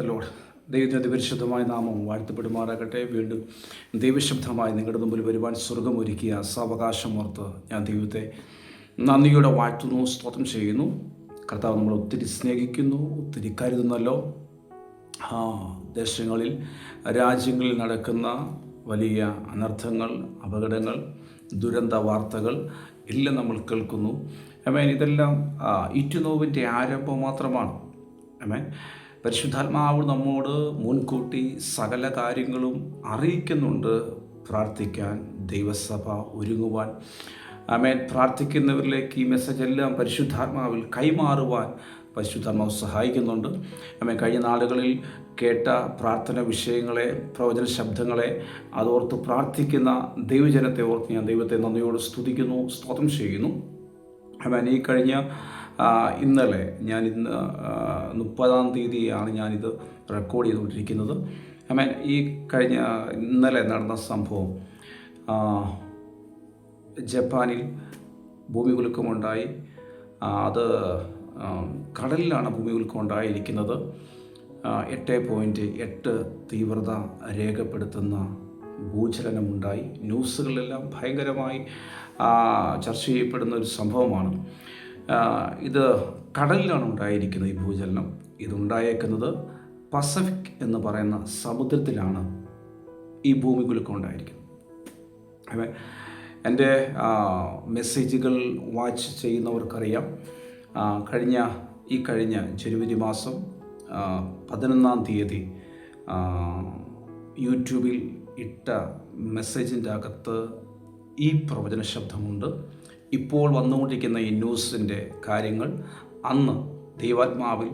The Lord. ദൈവത്തിൻ്റെ പരിശുദ്ധമായ നാമം വാഴ്ത്തപ്പെടുമാറാകട്ടെ. വീണ്ടും ദൈവശബ്ദമായി നിങ്ങളുടെ മുമ്പിൽ വരുവാൻ സ്വർഗമൊരുക്കിയ സാവകാശമോർത്ത് ഞാൻ ദൈവത്തെ നന്ദിയോടെ വാഴ്ത്തുന്നു, സ്തോത്രം ചെയ്യുന്നു. കർത്താവ് നമ്മൾ ഒത്തിരി സ്നേഹിക്കുന്നു, ഒത്തിരി കരുതുന്നല്ലോ. ദേശങ്ങളിൽ രാജ്യങ്ങളിൽ നടക്കുന്ന വലിയ അനർത്ഥങ്ങൾ, അപകടങ്ങൾ, ദുരന്ത വാർത്തകൾ എല്ലാം നമ്മൾ കേൾക്കുന്നു. ഇതെല്ലാം ഇറ്റുനോവിൻ്റെ ആരംഭം മാത്രമാണ്. പരിശുദ്ധാത്മാവ് നമ്മോട് മുൻകൂട്ടി സകല കാര്യങ്ങളും അറിയിക്കുന്നുണ്ട്. പ്രാർത്ഥിക്കാൻ ദൈവസഭ ഒരുങ്ങുവാൻ, പ്രാർത്ഥിക്കുന്നവരിലേക്ക് ഈ മെസ്സേജ് എല്ലാം പരിശുദ്ധാത്മാവിൽ കൈമാറുവാൻ പരിശുദ്ധാത്മാവ് സഹായിക്കുന്നുണ്ട്. കഴിഞ്ഞ നാളുകളിൽ കേട്ട പ്രാർത്ഥന വിഷയങ്ങളെ, പ്രവചന ശബ്ദങ്ങളെ അതോർത്ത് പ്രാർത്ഥിക്കുന്ന ദൈവജനത്തെ ഓർത്ത് ഞാൻ ദൈവത്തെ നന്ദിയോട് സ്തുതിക്കുന്നു, സ്തോത്രം ചെയ്യുന്നു. ഈ കഴിഞ്ഞ ഇന്നലെ ഇന്ന് 30-ാം തീയതിയാണ് ഞാനിത് റെക്കോർഡ് ചെയ്തുകൊണ്ടിരിക്കുന്നത്. ഈ കഴിഞ്ഞ ഇന്നലെ നടന്ന സംഭവം, ജപ്പാനിൽ ഭൂമികുലുക്കമുണ്ടായി. അത് കടലിലാണ് ഭൂമികുലുക്കം ഉണ്ടായിരിക്കുന്നത്. 8.8 തീവ്രത രേഖപ്പെടുത്തുന്ന ഭൂചലനമുണ്ടായി. ന്യൂസുകളിലെല്ലാം ഭയങ്കരമായി ചർച്ച ചെയ്യപ്പെടുന്ന ഒരു സംഭവമാണ്. ഇത് കടലിലാണ് ഉണ്ടായിരിക്കുന്നത്. ഈ ഭൂചലനം ഇതുണ്ടായേക്കുന്നത് പസഫിക് എന്ന് പറയുന്ന സമുദ്രത്തിലാണ് ഈ ഭൂമികുലുക്കം ഉണ്ടായിരിക്കുന്നത്. എൻ്റെ മെസ്സേജുകൾ വാച്ച് ചെയ്യുന്നവർക്കറിയാം, കഴിഞ്ഞ ജനുവരി മാസം 11-ാം തീയതി യൂട്യൂബിൽ ഇട്ട മെസ്സേജിൻ്റെ അകത്ത് ഈ പ്രവചന ശബ്ദമുണ്ട്. ഇപ്പോൾ വന്നുകൊണ്ടിരിക്കുന്ന ഈ ന്യൂസിൻ്റെ കാര്യങ്ങൾ അന്ന് ദൈവാത്മാവിൽ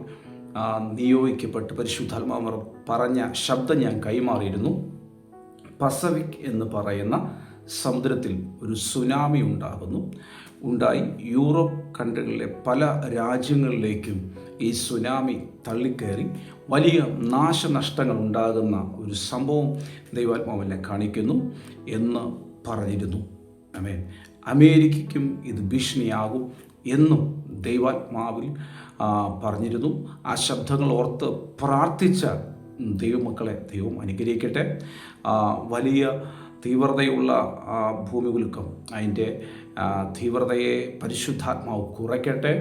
നിയോഗിക്കപ്പെട്ട് പരിശുദ്ധാത്മാവ് പറഞ്ഞ ശബ്ദം ഞാൻ കൈമാറിയിരുന്നു. പസഫിക് എന്ന് പറയുന്ന സമുദ്രത്തിൽ ഒരു സുനാമി ഉണ്ടായി. യൂറോപ്പ് കൺട്രികളിലെ പല രാജ്യങ്ങളിലേക്കും ഈ സുനാമി തള്ളിക്കയറി വലിയ നാശനഷ്ടങ്ങൾ ഉണ്ടാകുന്ന ഒരു സംഭവം ദൈവാത്മാവിനെ കാണിക്കുന്നു എന്ന് പറഞ്ഞിരുന്നു. അമേരിക്കയ്ക്കും ഇത് ഭീഷണിയാകും എന്നും ദൈവാത്മാവിൽ പറഞ്ഞിരുന്നു. ആ ശബ്ദങ്ങൾ ഓർത്ത് പ്രാർത്ഥിച്ച ദൈവമക്കളെ ദൈവം അനുഗ്രഹിക്കട്ടെ. വലിയ തീവ്രതയുള്ള ഭൂമികുലുക്കം, അതിൻ്റെ തീവ്രതയെ പരിശുദ്ധാത്മാവ് കുറയ്ക്കട്ടെ.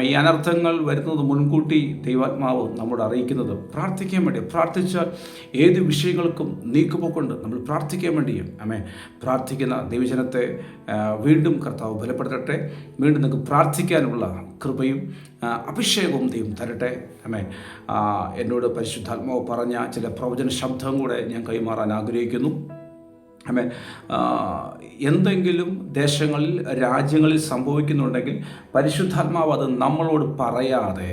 ഈ അനർത്ഥങ്ങൾ വരുന്നത് മുൻകൂട്ടി ദൈവാത്മാവ് നമ്മോട് അറിയിക്കുന്നത് പ്രാർത്ഥിക്കാൻ വേണ്ടി. പ്രാർത്ഥിച്ചാൽ ഏത് വിഷയങ്ങൾക്കും നീക്കുപോക്കുണ്ട്. നമ്മൾ പ്രാർത്ഥിക്കാൻ വേണ്ടിയും പ്രാർത്ഥിക്കുന്ന ദൈവജനത്തെ വീണ്ടും കർത്താവ് ബലപ്പെടുത്തട്ടെ. വീണ്ടും നിങ്ങൾക്ക് പ്രാർത്ഥിക്കാനുള്ള കൃപയും അഭിഷേകവും ദൈവം തരട്ടെ. എന്നോട് പരിശുദ്ധാത്മാവ് പറഞ്ഞ ചില പ്രവചന ശബ്ദം കൂടെ ഞാൻ കൈമാറാൻ ആഗ്രഹിക്കുന്നു. എന്തെങ്കിലും ദേശങ്ങളിൽ, രാജ്യങ്ങളിൽ സംഭവിക്കുന്നുണ്ടെങ്കിൽ പരിശുദ്ധാത്മാവ് അത് നമ്മളോട് പറയാതെ,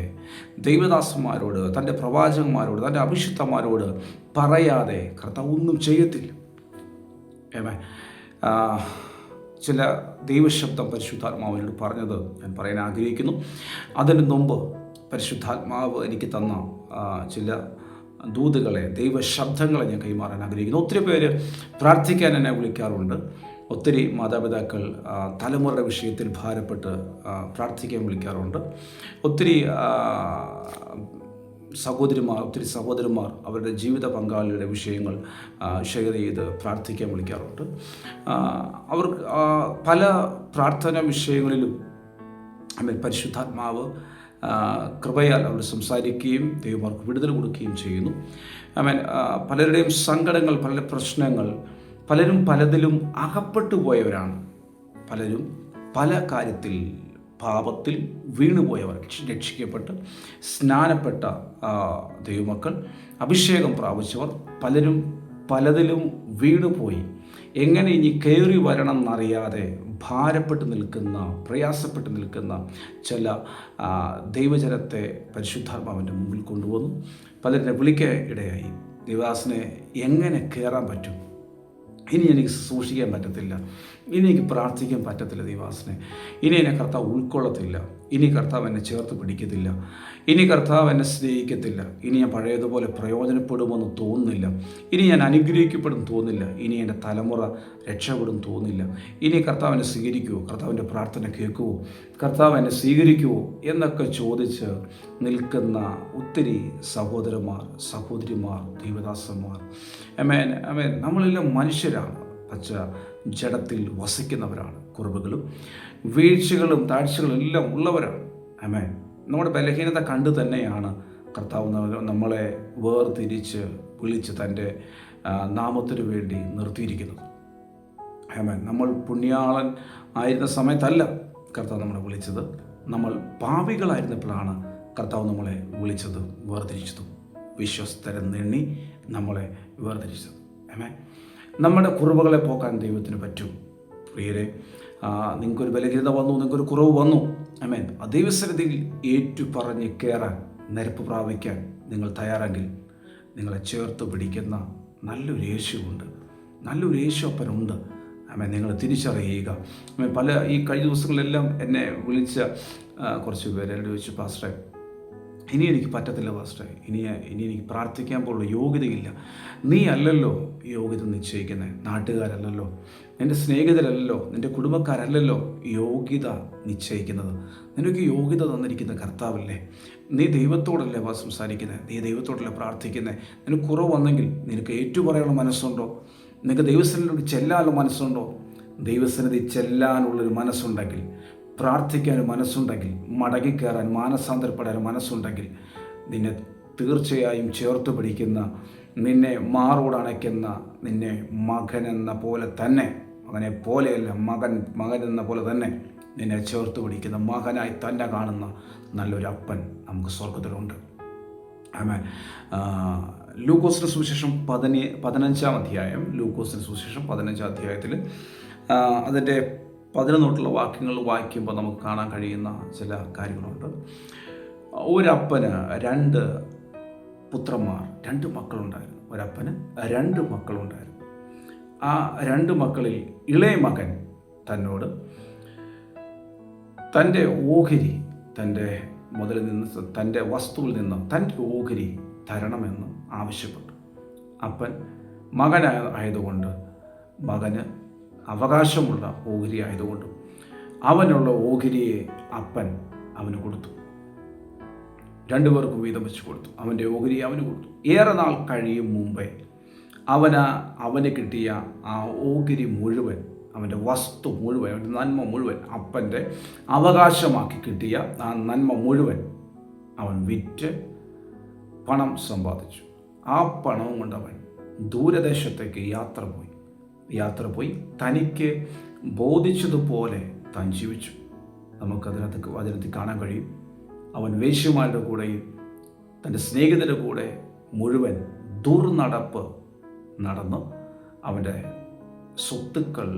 ദൈവദാസന്മാരോട്, തൻ്റെ പ്രവാചകന്മാരോട്, തൻ്റെ അഭിഷിക്തന്മാരോട് പറയാതെ കർത്താവ് ഒന്നും ചെയ്യത്തില്ല. ചില ദൈവശബ്ദം പരിശുദ്ധാത്മാവിനോട് പറഞ്ഞത് ഞാൻ പറയാൻ ആഗ്രഹിക്കുന്നു. അതിന് മുമ്പ് പരിശുദ്ധാത്മാവ് എനിക്ക് തന്ന ചില ദൂതുകളെ, ദൈവശബ്ദങ്ങളെ ഞാൻ കൈമാറാൻ ആഗ്രഹിക്കുന്നു. ഒത്തിരി പേര് പ്രാർത്ഥിക്കാൻ എന്നെ വിളിക്കാറുണ്ട്. ഒത്തിരി മാതാപിതാക്കൾ തലമുറയുടെ വിഷയത്തിൽ ഭാരപ്പെട്ട് പ്രാർത്ഥിക്കാൻ വിളിക്കാറുണ്ട്. ഒത്തിരി സഹോദരന്മാർ അവരുടെ ജീവിത പങ്കാളിയുടെ വിഷയങ്ങൾ ഷെയർ ചെയ്ത് പ്രാർത്ഥിക്കാൻ വിളിക്കാറുണ്ട്. അവർ പല പ്രാർത്ഥന വിഷയങ്ങളിലും പരിശുദ്ധാത്മാവ് കൃപയാൽ അവർ സംസാരിക്കുകയും ദൈവമാർക്ക് വിടുതൽ കൊടുക്കുകയും ചെയ്യുന്നു. പലരുടെയും സങ്കടങ്ങൾ, പല പ്രശ്നങ്ങൾ, പലരും പലതിലും അകപ്പെട്ടു പോയവരാണ്. പലരും പല കാര്യത്തിൽ പാപത്തിൽ വീണുപോയവർ, രക്ഷിക്കപ്പെട്ട് സ്നാനപ്പെട്ട ദൈവമക്കൾ, അഭിഷേകം പ്രാപിച്ചവർ പലരും പലതിലും വീണുപോയി. എങ്ങനെ ഇനി കയറി വരണം എന്നറിയാതെ ഭാരപ്പെട്ട് നിൽക്കുന്ന, പ്രയാസപ്പെട്ട് നിൽക്കുന്ന ചില ദൈവജനത്തെ പരിശുദ്ധാത്മാവിൻ്റെ മുമ്പിൽ കൊണ്ടുവന്നു. പലരെ വിളിക്കാൻ ഇടയായി. ദൈവദാസനെ എങ്ങനെ കയറാൻ പറ്റും? ഇനി എനിക്ക് സൂക്ഷിക്കാൻ പറ്റത്തില്ല. ഇനി എനിക്ക് പ്രാർത്ഥിക്കാൻ പറ്റത്തില്ല ദൈവാസനെ, ഇനി എന്നെ കർത്താവ് ഉൾക്കൊള്ളത്തില്ല, ഇനി കർത്താവ് എന്നെ ചേർത്ത് പിടിക്കത്തില്ല, ഇനി കർത്താവ് എന്നെ സ്നേഹിക്കത്തില്ല, ഇനി ഞാൻ പഴയതുപോലെ പ്രയോജനപ്പെടുമെന്ന് തോന്നുന്നില്ല, ഇനി ഞാൻ അനുഗ്രഹിക്കപ്പെടും തോന്നില്ല, ഇനി എൻ്റെ തലമുറ രക്ഷപ്പെടും തോന്നില്ല, ഇനി കർത്താവ് എന്നെ സ്വീകരിക്കുമോ, കർത്താവിൻ്റെ പ്രാർത്ഥന കേൾക്കുമോ, കർത്താവ് എന്നെ സ്വീകരിക്കുമോ എന്നൊക്കെ ചോദിച്ച് നിൽക്കുന്ന ഒത്തിരി സഹോദരന്മാർ, സഹോദരിമാർ, ദൈവദാസന്മാർ, അമേൻ അമേൻ, നമ്മളെല്ലാം മനുഷ്യരാണ്, പച്ച ജഡത്തിൽ വസിക്കുന്നവരാണ്, കുറവുകളും വീഴ്ചകളും താഴ്ചകളും എല്ലാം ഉള്ളവരാണ്. ആമേൻ. നമ്മുടെ ബലഹീനത കണ്ടു തന്നെയാണ് കർത്താവ് നമ്മളെ വേർതിരിച്ച് വിളിച്ച് തൻ്റെ നാമത്തിനു വേണ്ടി നിർത്തിയിരിക്കുന്നത്. ആമേൻ. നമ്മൾ പുണ്യാളൻ ആയിരുന്ന സമയത്തല്ല കർത്താവ് നമ്മളെ വിളിച്ചത്, നമ്മൾ പാപികളായിരുന്നപ്പോഴാണ് കർത്താവ് നമ്മളെ വിളിച്ചത്, വേർതിരിച്ചതും വിശ്വസ്തരെന്നെണ്ണി നമ്മളെ വേർതിരിച്ചത്. ആമേൻ. നമ്മുടെ കുറവുകളെ പോക്കാൻ ദൈവത്തിന് പറ്റും. പ്രിയരെ, നിങ്ങൾക്കൊരു ബലഹീനത വന്നു, നിങ്ങൾക്കൊരു കുറവ് വന്നു, ആമേൻ, ദൈവസന്നിധിയിൽ ഏറ്റുപറഞ്ഞ് കയറാൻ, നിരപ്പ് പ്രാപിക്കാൻ നിങ്ങൾ തയ്യാറെങ്കിൽ നിങ്ങളെ ചേർത്ത് പിടിക്കുന്ന നല്ലൊരു യേശുവുണ്ട്, നല്ലൊരു യേശുപ്പനുണ്ട്. ആമേൻ. നിങ്ങൾ തിരിച്ചറിയുക. ആമേൻ. ഈ കഴിഞ്ഞ ദിവസങ്ങളിലെല്ലാം എന്നെ വിളിച്ച കുറച്ച് പേര് എന്നോട് ചോദിച്ചു, പാസ്റ്ററെ, ഇനി എനിക്ക് പറ്റത്തില്ല പാസ്റ്ററെ, ഇനി എനിക്ക് പ്രാർത്ഥിക്കാൻ പോലുള്ള യോഗ്യതയില്ല. നീ അല്ലല്ലോ യോഗ്യത നിശ്ചയിക്കുന്നത്, നാട്ടുകാരല്ലല്ലോ, നിൻ്റെ സ്നേഹിതരല്ലല്ലോ, നിൻ്റെ കുടുംബക്കാരല്ലല്ലോ യോഗ്യത നിശ്ചയിക്കുന്നത്. നിനക്ക് യോഗ്യത തന്നിരിക്കുന്ന കർത്താവല്ലേ. നീ ദൈവത്തോടല്ലേ സംസാരിക്കുന്നത്, നീ ദൈവത്തോടല്ലേ പ്രാർത്ഥിക്കുന്നത്. നിനക്ക് കുറവ് വന്നെങ്കിൽ നിനക്ക് ഏറ്റുപറയാനുള്ള മനസ്സുണ്ടോ? നിനക്ക് ദൈവസന്നിധിയിലൂടെ ചെല്ലാനുള്ള മനസ്സുണ്ടോ? ദൈവസന്നിധി ചെല്ലാനുള്ളൊരു മനസ്സുണ്ടെങ്കിൽ, പ്രാർത്ഥിക്കാൻ മനസ്സുണ്ടെങ്കിൽ, മടങ്ങിക്കയറാൻ മാനസാന്തരപ്പെടാൻ മനസ്സുണ്ടെങ്കിൽ, നിന്നെ തീർച്ചയായും ചേർത്ത് പിടിക്കുന്ന, നിന്നെ മാറോടണയ്ക്കുന്ന, നിന്നെ മകനെന്ന പോലെ തന്നെ, മകനെ പോലെയല്ല, മകൻ എന്ന പോലെ തന്നെ നിന്നെ ചേർത്ത് പിടിക്കുന്ന, മകനായി തന്നെ കാണുന്ന നല്ലൊരു അപ്പൻ നമുക്ക് സ്വർഗത്തിലുണ്ട്. ആമേൻ. ലൂക്കോസിൻ്റെ സുവിശേഷം 15-ാം അധ്യായം, ലൂക്കോസിൻ്റെ സുവിശേഷം 15-ാം അധ്യായത്തിൽ അതിൻ്റെ 11 വാക്യങ്ങൾ വായിക്കുമ്പോൾ നമുക്ക് കാണാൻ കഴിയുന്ന ചില കാര്യങ്ങളുണ്ട്. ഒരപ്പന് 2 പുത്രന്മാർ, 2 മക്കളുണ്ടായിരുന്നു. ഒരപ്പന് 2 മക്കളുണ്ടായിരുന്നു. ആ 2 മക്കളിൽ ഇളയ മകൻ തന്നോട് തൻ്റെ ഓഹരി, തൻ്റെ മുതലിൽ നിന്ന്, തൻ്റെ വസ്തുവിൽ നിന്ന് തൻ്റെ ഓഹരി തരണമെന്ന് ആവശ്യപ്പെട്ടു. അപ്പൻ മകനായതുകൊണ്ട്, മകന് അവകാശമുള്ള ഓഹരി ആയതുകൊണ്ടും അവനുള്ള ഓഹരിയെ അപ്പൻ അവന് കൊടുത്തു. 2 പേർക്കും വീതം വെച്ച് കൊടുത്തു. അവൻ്റെ ഓഹരി അവന് കൊടുത്തു. ഏറെ നാൾ കഴിയും മുമ്പേ അവന് കിട്ടിയ ആ ഓഹരി മുഴുവൻ, അവൻ്റെ വസ്തു മുഴുവൻ, അവൻ്റെ നന്മ മുഴുവൻ, അപ്പൻ്റെ അവകാശമാക്കി കിട്ടിയ ആ നന്മ മുഴുവൻ അവൻ വിറ്റ് പണം സമ്പാദിച്ചു. ആ പണവും കൊണ്ട് അവൻ ദൂരദേശത്തേക്ക് യാത്ര പോയി തനിക്ക് ബോധിച്ചതുപോലെ താൻ ജീവിച്ചു. അതിനകത്ത് കാണാൻ കഴിയും. അവൻ വേശ്യമാരുടെ കൂടെയും തൻ്റെ സ്നേഹിതരുടെ കൂടെ മുഴുവൻ ദുർനടപ്പ് നടന്ന് അവൻ്റെ സ്വത്തുക്കൾ,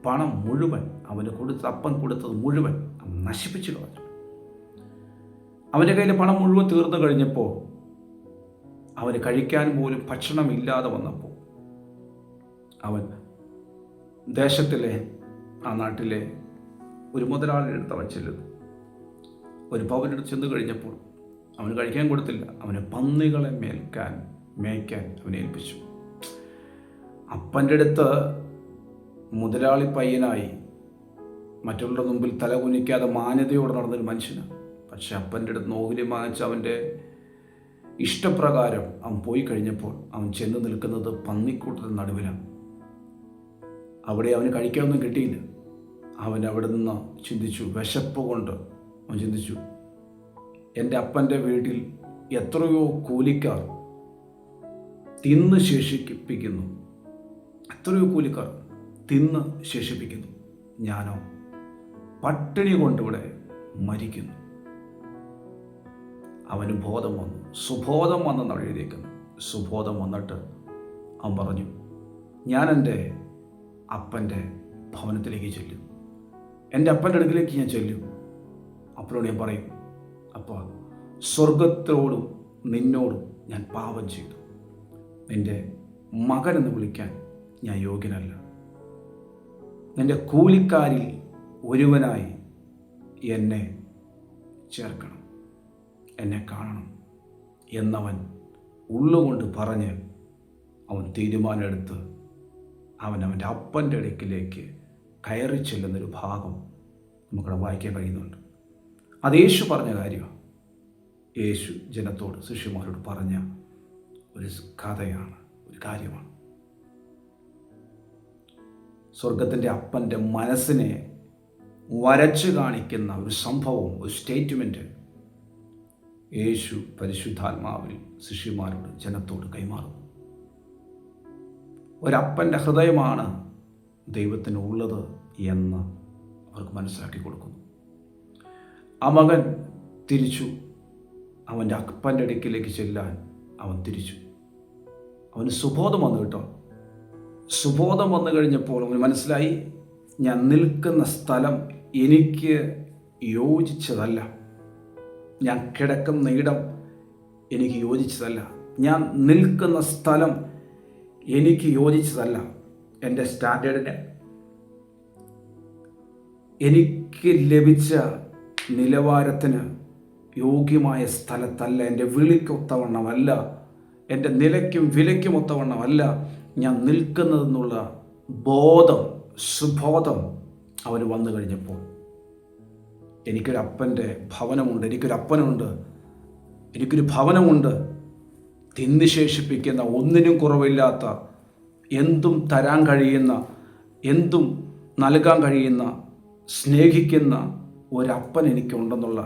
പണം മുഴുവൻ അപ്പൻ കൊടുത്തത് മുഴുവൻ അവൻ നശിപ്പിച്ചു കളഞ്ഞു. അവൻ്റെ കയ്യിൽ പണം മുഴുവൻ തീർന്നു കഴിഞ്ഞപ്പോൾ, അവന് കഴിക്കാൻ പോലും ഭക്ഷണമില്ലാതെ വന്നപ്പോൾ, അവൻ ദേശത്തിലെ, ആ നാട്ടിലെ ഒരു മുതലാളിയുടെ അടുത്ത് അവൻ ചെല്ലുന്നു. ഒരു ഭവനെടുത്ത് ചെന്ന് കഴിഞ്ഞപ്പോൾ അവന് കഴിക്കാൻ കൊടുത്തില്ല. അവന് പന്നികളെ മേയ്ക്കാൻ അവനെ ഏൽപ്പിച്ചു. അപ്പൻ്റെ അടുത്ത് മുതലാളി പയ്യനായി മറ്റുള്ളവരുടെ മുമ്പിൽ തല കുനിക്കാതെ മാന്യതയോടെ നടന്നൊരു മനുഷ്യനാണ്. പക്ഷെ അപ്പൻ്റെ അടുത്ത് ഓഹരി വാങ്ങിച്ച് അവൻ്റെ ഇഷ്ടപ്രകാരം അവൻ പോയി കഴിഞ്ഞപ്പോൾ അവൻ ചെന്ന് നിൽക്കുന്നത് പന്നിക്കൂട്ടത്തിന് നടുവിലാണ്. അവിടെ അവന് കഴിക്കാനൊന്നും കിട്ടിയില്ല. അവൻ അവിടെ നിന്ന് ചിന്തിച്ചു, വിശപ്പ് കൊണ്ട് അവൻ ചിന്തിച്ചു, എൻ്റെ അപ്പൻ്റെ വീട്ടിൽ എത്രയോ കൂലിക്കാർ തിന്ന് ശേഷിപ്പിക്കുന്നു, ഞാനോ പട്ടിണി കൊണ്ടിവിടെ മരിക്കുന്നു. അവന് ബോധം വന്നു, സുബോധം വന്നെന്നാണ് എഴുതിയേക്കുന്നത്. സുബോധം വന്നിട്ട് അവൻ പറഞ്ഞു, ഞാൻ എൻ്റെ അപ്പൻ്റെ ഭവനത്തിലേക്ക് ചെല്ലും, എൻ്റെ അപ്പൻ്റെ അടുക്കിലേക്ക് ഞാൻ ചെല്ലും. അപ്പോഴോട് ഞാൻ പറയും, അപ്പോൾ സ്വർഗത്തോടും നിന്നോടും ഞാൻ പാപം ചെയ്തു, നിൻ്റെ മകനെന്ന് വിളിക്കാൻ ഞാൻ യോഗ്യനല്ല. നിൻ്റെ കൂലിക്കാരിൽ ഒരുവനായി എന്നെ ചേർക്കണം, എന്നെ കാണണം എന്നവൻ ഉള്ളുകൊണ്ട് പറഞ്ഞ് അവൻ തീരുമാനമെടുത്ത് അവൻ്റെ അപ്പൻ്റെ അടുക്കിലേക്ക് കയറി ചെല്ലുന്നൊരു ഭാഗം നമുക്കവിടെ വായിക്കാൻ കഴിയുന്നുണ്ട്. അത് യേശു പറഞ്ഞ കാര്യമാണ്. യേശു ജനത്തോട്, ശിഷ്യന്മാരോട് പറഞ്ഞ ഒരു കഥയാണ്, ഒരു കാര്യമാണ്. സ്വർഗത്തിൻ്റെ അപ്പൻ്റെ മനസ്സിനെ വരച്ചു കാണിക്കുന്ന ഒരു സംഭവം, ഒരു സ്റ്റേറ്റ്മെൻറ്റ് യേശു പരിശുദ്ധാത്മാവിൽ ശിഷ്യന്മാരോട്, ജനത്തോട് കൈമാറുന്നു. ഒരപ്പൻ്റെ ഹൃദയമാണ് ദൈവത്തിനുള്ളത് എന്ന് അവർക്ക് മനസ്സിലാക്കി കൊടുക്കുന്നു. ആ മകൻ തിരിച്ചു അവൻ്റെ അപ്പൻ്റെ അടുക്കിലേക്ക് ചെല്ലാൻ അവൻ തിരിച്ചു. അവന് സുബോധം വന്നു കേട്ടോ. സുബോധം വന്നു കഴിഞ്ഞപ്പോൾ അവന് മനസ്സിലായി, ഞാൻ നിൽക്കുന്ന സ്ഥലം എനിക്ക് യോജിച്ചതല്ല, ഞാൻ കിടക്കുന്ന ഇടം എനിക്ക് യോജിച്ചതല്ല, ഞാൻ നിൽക്കുന്ന സ്ഥലം എനിക്ക് യോജിച്ചതല്ല, എൻ്റെ സ്റ്റാൻഡേർഡിന്, എനിക്ക് ലഭിച്ച നിലവാരത്തിന് യോഗ്യമായ സ്ഥലത്തല്ല, എൻ്റെ വിളിക്കൊത്തവണ്ണമല്ല, എൻ്റെ നിലയ്ക്കും വിലയ്ക്കും ഒത്തവണ്ണമല്ല ഞാൻ നിൽക്കുന്നതെന്നുള്ള ബോധം, സുബോധം അവന് വന്നു കഴിഞ്ഞപ്പോൾ, എനിക്കൊരപ്പൻ്റെ ഭവനമുണ്ട്, എനിക്കൊരപ്പനുണ്ട്, എനിക്കൊരു ഭവനമുണ്ട്, തിന്നി ഒന്നിനും കുറവില്ലാത്ത, എന്തും തരാൻ കഴിയുന്ന, എന്തും നൽകാൻ കഴിയുന്ന, സ്നേഹിക്കുന്ന ഒരപ്പൻ എനിക്കുണ്ടെന്നുള്ള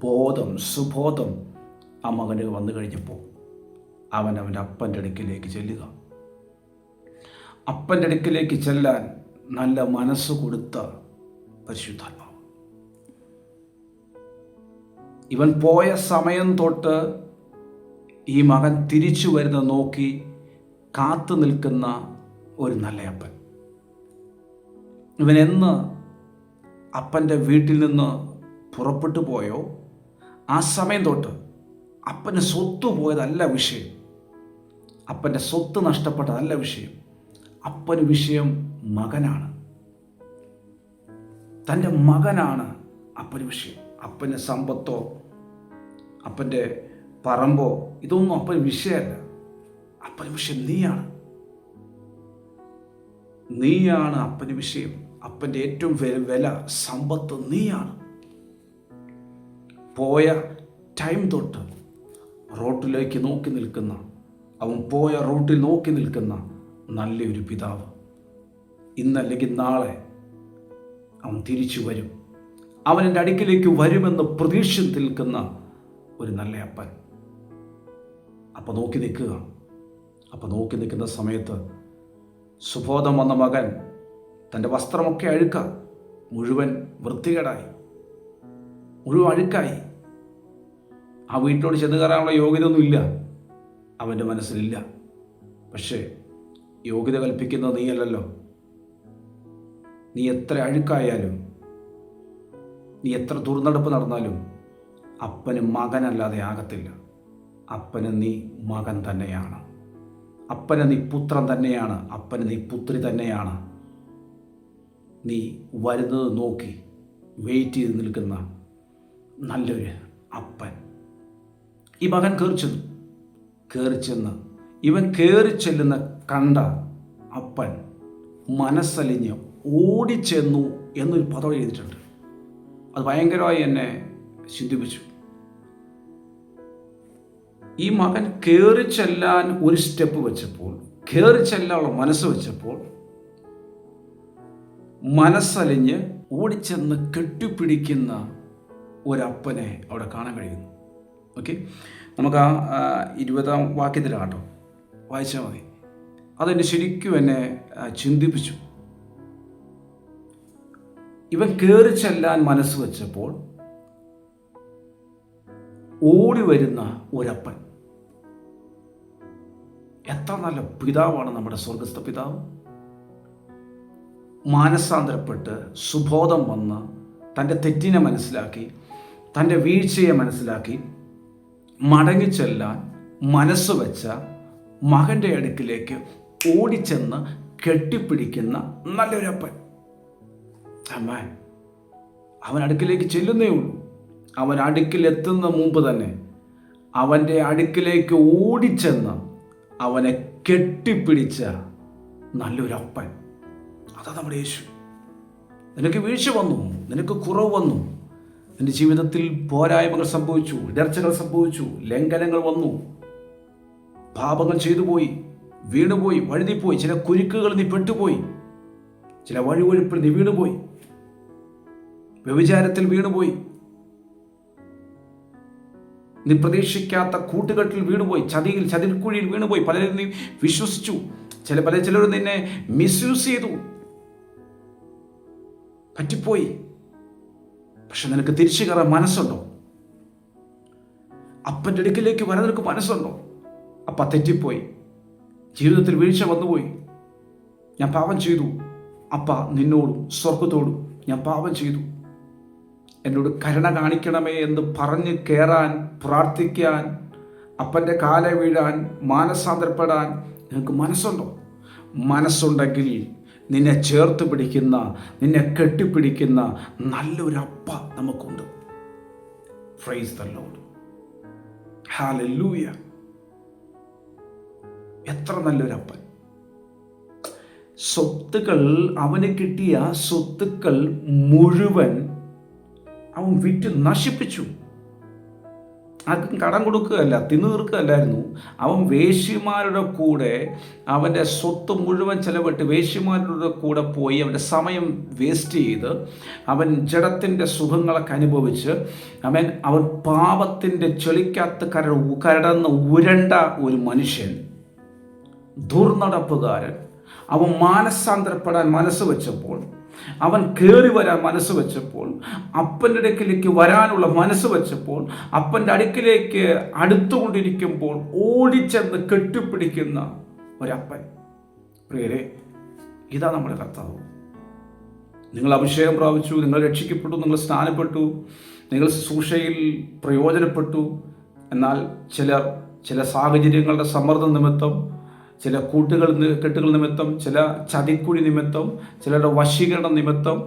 ബോധം, സുബോധം ആ മകന് വന്നു കഴിഞ്ഞപ്പോൾ അവൻ്റെ അപ്പൻ്റെ അടുക്കിലേക്ക് ചെല്ലുക. അപ്പൻ്റെ അടുക്കിലേക്ക് ചെല്ലാൻ നല്ല മനസ്സ് കൊടുത്ത പരിശുദ്ധാത്മാവ്. ഇവൻ പോയ സമയം തൊട്ട് ഈ മകൻ തിരിച്ചു വരുന്ന നോക്കി കാത്തു നിൽക്കുന്ന ഒരു നല്ല അപ്പൻ. ഇവനെന്ന് അപ്പൻ്റെ വീട്ടിൽ നിന്ന് പുറപ്പെട്ടു പോയോ ആ സമയം തൊട്ട് അപ്പൻ്റെ സ്വത്ത് പോയതല്ല വിഷയം, അപ്പൻ്റെ സ്വത്ത് നഷ്ടപ്പെട്ടതല്ല വിഷയം. അപ്പന് വിഷയം മകനാണ്, തൻ്റെ മകനാണ് അപ്പന് വിഷയം. അപ്പൻ്റെ സമ്പത്തോ അപ്പൻ്റെ പറമ്പോ ഇതൊന്നും അപ്പന് വിഷയമല്ല. അപ്പന് വിഷയം നീയാണ് അപ്പന് വിഷയം. അപ്പൻ്റെ ഏറ്റവും വില, സമ്പത്ത് നീയാണ്. പോയ ടൈം തൊട്ട് റോട്ടിലേക്ക് നോക്കി നിൽക്കുന്ന, അവൻ പോയ റൂട്ടിൽ നോക്കി നിൽക്കുന്ന നല്ലൊരു പിതാവ്. ഇന്നല്ലെങ്കിൽ നാളെ അവൻ തിരിച്ചു വരും, അവൻ എൻ്റെ അടുക്കിലേക്ക് വരുമെന്ന് പ്രതീക്ഷിച്ച് നിൽക്കുന്ന ഒരു നല്ല അപ്പൻ. അപ്പം നോക്കി നിൽക്കുന്ന സമയത്ത് സുബോധം വന്ന മകൻ തൻ്റെ വസ്ത്രമൊക്കെ മുഴുവൻ വൃത്തികേടായി, മുഴുവൻ അഴുക്കായി. ആ വീട്ടിലോട് ചെന്ന് കയറാനുള്ള യോഗ്യതയൊന്നുമില്ല അവൻ്റെ മനസ്സിലില്ല. പക്ഷേ യോഗ്യത കൽപ്പിക്കുന്നത് നീയല്ലല്ലോ. നീ എത്ര അഴുക്കായാലും, നീ എത്ര ദുർനടപ്പ് നടന്നാലും അപ്പന് മകനല്ലാതെ ആകത്തില്ല. അപ്പന് നീ മകൻ തന്നെയാണ്, അപ്പന് നീ പുത്രൻ തന്നെയാണ്, അപ്പന് നീ പുത്രി തന്നെയാണ്. നീ വരുന്നത് നോക്കി വെയിറ്റ് ചെയ്ത് നിൽക്കുന്ന നല്ലൊരു അപ്പൻ. ഈ മകൻ കയറിച്ചെന്ന് ഇവൻ കയറിച്ചെല്ലുന്ന കണ്ട അപ്പൻ മനസ്സലിഞ്ഞ് ഓടിച്ചെന്നു എന്നൊരു പദം എഴുതിയിട്ടുണ്ട്. അത് ഭയങ്കരമായി എന്നെ ചിന്തിപ്പിച്ചു. ഈ മകൻ കയറി ചെല്ലാൻ ഒരു സ്റ്റെപ്പ് വെച്ചപ്പോൾ, കയറി ചെല്ലാനുള്ള മനസ്സ് വെച്ചപ്പോൾ, മനസ്സലിഞ്ഞ് ഓടിച്ചെന്ന് കെട്ടിപ്പിടിക്കുന്ന ഒരപ്പനെ അവിടെ കാണാൻ കഴിയുന്നു. ഓക്കെ, നമുക്ക് ആ 20-ാം വാക്യത്തിലാട്ടോ വായിച്ചാൽ മതി. അതെന്നെ ശരിക്കും എന്നെ ചിന്തിപ്പിച്ചു. ഇവൻ കയറി ചെല്ലാൻ മനസ്സ് വെച്ചപ്പോൾ ഓടി വരുന്ന ഒരപ്പൻ. എത്ര നല്ല പിതാവാണ് നമ്മുടെ സ്വർഗസ്ഥ പിതാവ്. മാനസാന്തരപ്പെട്ട് സുബോധം വന്ന് തൻ്റെ തെറ്റിനെ മനസ്സിലാക്കി, തൻ്റെ വീഴ്ചയെ മനസ്സിലാക്കി മടങ്ങിച്ചെല്ലാൻ മനസ്സ് വെച്ച മകൻ്റെ അടുക്കിലേക്ക് ഓടിച്ചെന്ന് കെട്ടിപ്പിടിക്കുന്ന നല്ലൊരപ്പൻ. അമ്മേ, അവൻ അടുക്കിലേക്ക് ചെല്ലുന്നേ ഉള്ളൂ. അവൻ അടുക്കിലെത്തുന്ന മുമ്പ് തന്നെ അവൻ്റെ അടുക്കിലേക്ക് ഓടിച്ചെന്ന് അവനെ കെട്ടിപ്പിടിച്ച നല്ലൊരപ്പൻ. അതാ നമ്മുടെ യേശു. നിനക്ക് വീഴ്ച വന്നു, നിനക്ക് കുറവ് വന്നു, നിന്റെ ജീവിതത്തിൽ പോരായ്മകൾ സംഭവിച്ചു, ഇടർച്ചകൾ സംഭവിച്ചു, ലംഘനങ്ങൾ വന്നു, പാപങ്ങൾ ചെയ്തു പോയി, വീണുപോയി, വഴുതിപ്പോയി, ചില കുരുക്കുകൾ നീ പെട്ടുപോയി, ചില വഴിവഴുപ്പിൽ നീ വീണുപോയി, വ്യഭിചാരത്തിൽ വീണുപോയി, നീ പ്രതീക്ഷിക്കാത്ത കൂട്ടുകെട്ടിൽ വീണുപോയി, ചതിൽക്കുഴിയിൽ വീണുപോയി, പലരും നീ വിശ്വസിച്ചു, ചിലർ നിന്നെ മിസ്യൂസ് ചെയ്തു, പറ്റിപ്പോയി. പക്ഷെ നിനക്ക് തിരിച്ചു കയറാൻ മനസ്സുണ്ടോ? അപ്പൻ്റെ അടുക്കിലേക്ക് വരാൻ നിനക്ക് മനസ്സുണ്ടോ? അപ്പ തെറ്റിപ്പോയി, ജീവിതത്തിൽ വീഴ്ച വന്നുപോയി, ഞാൻ പാപം ചെയ്തു, അപ്പ നിന്നോടും സ്വർഗത്തോടും ഞാൻ പാപം ചെയ്തു, എന്നോട് കരുണ കാണിക്കണമേ എന്ന് പറഞ്ഞ് കയറാൻ, പ്രാർത്ഥിക്കാൻ, അപ്പൻ്റെ കാലെ വീഴാൻ, മാനസാന്തരപ്പെടാൻ നിനക്ക് മനസ്സുണ്ടോ? മനസ്സുണ്ടെങ്കിൽ നിന്നെ ചേർത്ത് പിടിക്കുന്ന, നിന്നെ കെട്ടിപ്പിടിക്കുന്ന നല്ലൊരപ്പ നമുക്കുണ്ട്. Praise the Lord. ഹല്ലേലൂയ. എത്ര നല്ലൊരപ്പൻ. സ്വത്തുക്കൾ, അവന് കിട്ടിയ സ്വത്തുക്കൾ മുഴുവൻ അവൻ വിറ്റ് നശിപ്പിച്ചു. ആർക്കും കടം കൊടുക്കുകയല്ല, തിന്നു തീർക്കുകയല്ലായിരുന്നു. അവൻ വേശ്യമാരുടെ കൂടെ അവൻ്റെ സ്വത്ത് മുഴുവൻ ചെലവിട്ട് വേശ്യമാരുടെ കൂടെ പോയി അവൻ്റെ സമയം വേസ്റ്റ് ചെയ്ത് അവൻ ജഡത്തിൻ്റെ സുഖങ്ങളൊക്കെ അനുഭവിച്ച് അവൻ പാപത്തിൻ്റെ ചെളിക്കകത്ത് കടന്ന് ഉരണ്ട ഒരു മനുഷ്യൻ, ദുർനടപ്പുകാരൻ. അവൻ മാനസാന്തരപ്പെടാൻ മനസ്സ് വെച്ചപ്പോൾ, അവൻ കയറി വരാൻ മനസ്സ് വെച്ചപ്പോൾ, അപ്പൻ്റെ അടുക്കിലേക്ക് വരാനുള്ള മനസ്സ് വെച്ചപ്പോൾ, അപ്പൻ്റെ അടുക്കിലേക്ക് അടുത്തുകൊണ്ടിരിക്കുമ്പോൾ ഓടിച്ചെന്ന് കെട്ടിപ്പിടിക്കുന്ന ഒരപ്പൻ. പ്രിയരെ, ഇതാ നമ്മുടെ കർത്താവ്. നിങ്ങൾ അഭിഷേകം പ്രാപിച്ചു, നിങ്ങൾ രക്ഷിക്കപ്പെട്ടു, നിങ്ങൾ സ്നാനപ്പെട്ടു, നിങ്ങൾ ശുശ്രൂഷയിൽ പ്രയോജനപ്പെട്ടു. എന്നാൽ ചില സാഹചര്യങ്ങളുടെ സമ്മർദ്ദം നിമിത്തം, ചില കെട്ടുകൾ നിമിത്തം, ചില ചതിക്കുഴി നിമിത്തം, ചിലരുടെ വശീകരണ നിമിത്തം,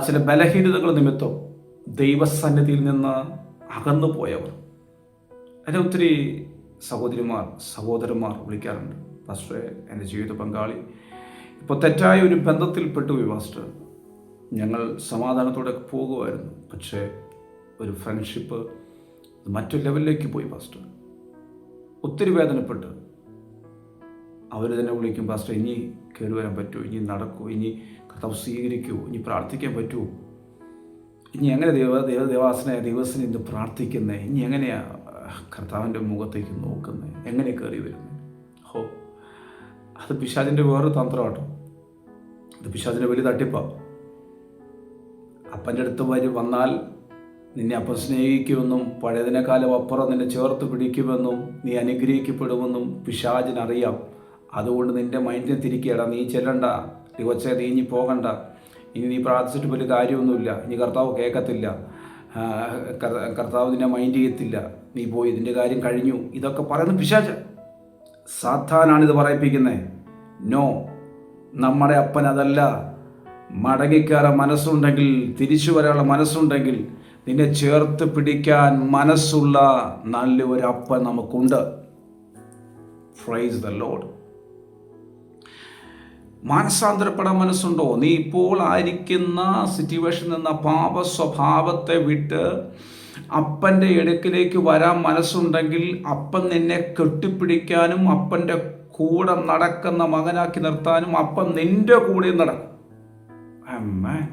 ചില ബലഹീനതകൾ നിമിത്തം ദൈവസന്നിധിയിൽ നിന്ന് അകന്നു പോയവർ. എന്നെ ഒത്തിരി സഹോദരന്മാർ വിളിക്കാറുണ്ട്, പാസ്റ്ററെ, എൻ്റെ ജീവിത പങ്കാളി ഇപ്പോൾ തെറ്റായ ഒരു ബന്ധത്തിൽപ്പെട്ടുപോയി പാസ്റ്റർ. ഞങ്ങൾ സമാധാനത്തോടെ പോകുമായിരുന്നു, പക്ഷേ ഒരു ഫ്രണ്ട്ഷിപ്പ് മറ്റൊരു ലെവലിലേക്ക് പോയി പാസ്റ്റർ. ഒത്തിരി വേദനപ്പെട്ട് അവർ തന്നെ വിളിക്കും, പാസ്റ്റർ ഇനി കയറി വരാൻ പറ്റുമോ, ഇനി നടക്കുമോ, ഇനി കർത്താവ് സ്വീകരിക്കുമോ, ഇനി പ്രാർത്ഥിക്കാൻ പറ്റുമോ, ഇനി എങ്ങനെ ദൈവത്തിന് ഇന്ന് പ്രാർത്ഥിക്കുന്നത്, ഇനി എങ്ങനെയാണ് കർത്താവിൻ്റെ മുഖത്തേക്ക് നോക്കുന്നത്, എങ്ങനെ കയറി വരുന്നത്? അത് പിശാചിൻ്റെ വേറൊരു തന്ത്രമാട്ടോ. അത് പിശാചിൻ്റെ വലിയ തട്ടിപ്പാണ്. അപ്പൻ്റെ അടുത്ത് വന്നാൽ നിന്നെ അപ്പം സ്നേഹിക്കുമെന്നും പഴയതിനേക്കാളും അപ്പുറം നിന്നെ ചേർത്ത് പിടിക്കുമെന്നും നീ അനുഗ്രഹിക്കപ്പെടുമെന്നും പിശാചിനറിയാം. അതുകൊണ്ട് നിൻ്റെ മൈൻഡിനെ തിരിക്കുകയടാ, നീ ചെല്ലണ്ട, ദിവസേ നീ ഇനി പോകണ്ട, ഇനി നീ പ്രാർത്ഥിച്ചിട്ട് വലിയ കാര്യമൊന്നുമില്ല, ഇനി കർത്താവ് കേൾക്കത്തില്ല, കർത്താവ് നിന്നെ മൈൻഡ് ചെയ്യത്തില്ല, നീ പോയി, ഇതിൻ്റെ കാര്യം കഴിഞ്ഞു. ഇതൊക്കെ പറയുന്ന പിശാച്, സാത്താനാണിത് പറയിപ്പിക്കുന്നത്. നോ, നമ്മുടെ അപ്പൻ അതല്ല. മടങ്ങിക്കയറാൻ മനസ്സുണ്ടെങ്കിൽ, തിരിച്ചു വരാനുള്ള മനസ്സുണ്ടെങ്കിൽ, നിന്നെ ചേർത്ത് പിടിക്കാൻ മനസ്സുള്ള നല്ലൊരപ്പൻ നമുക്കുണ്ട്. Praise the Lord. മാനസാന്തരപ്പെടാൻ മനസ്സുണ്ടോ? നീ ഇപ്പോൾ ആയിരിക്കുന്ന സിറ്റുവേഷനിൽ നിന്ന് പാപ സ്വഭാവത്തെ വിട്ട് അപ്പൻ്റെ അടുക്കിലേക്ക് വരാൻ മനസ്സുണ്ടെങ്കിൽ, അപ്പൻ നിന്നെ കെട്ടിപ്പിടിക്കാനും അപ്പൻ്റെ കൂടെ നടക്കുന്ന മകനാക്കി നിർത്താനും അപ്പൻ നിൻ്റെ കൂടെ നടക്കും. ആമേൻ.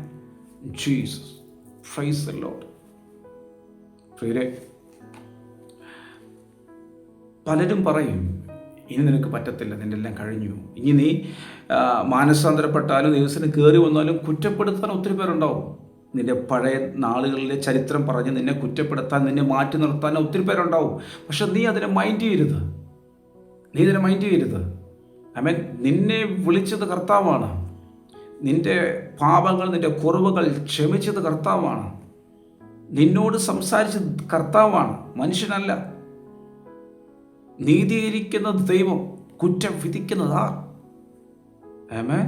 ജീസസ്. Praise the Lord. പ്രിയരേ, പലരും പറയും ഇനി നിനക്ക് പറ്റത്തില്ല, നിൻ്റെ എല്ലാം കഴിഞ്ഞു, ഇനി നീ മാനസാന്തരപ്പെട്ടാലും ദൈവത്തിന് കയറി വന്നാലും കുറ്റപ്പെടുത്താൻ ഒത്തിരി പേരുണ്ടാവും. നിൻ്റെ പഴയ നാളുകളിലെ ചരിത്രം പറഞ്ഞ് നിന്നെ കുറ്റപ്പെടുത്താൻ, നിന്നെ മാറ്റി നിർത്താൻ ഒത്തിരി പേരുണ്ടാവും. പക്ഷെ നീ അതിനെ മൈൻഡ് ചെയ്യരുത്. ആമേൻ. നിന്നെ വിളിച്ചത് കർത്താവാണ്. നിൻ്റെ പാപങ്ങൾ, നിൻ്റെ കുറവുകൾ ക്ഷമിച്ചത് കർത്താവാണ്. നിന്നോട് സംസാരിച്ചത് കർത്താവാണ്, മനുഷ്യനല്ല. നീതീകരിക്കുന്നത് ദൈവം, കുറ്റം വിധിക്കുന്നത് ആർ? ആമേൻ.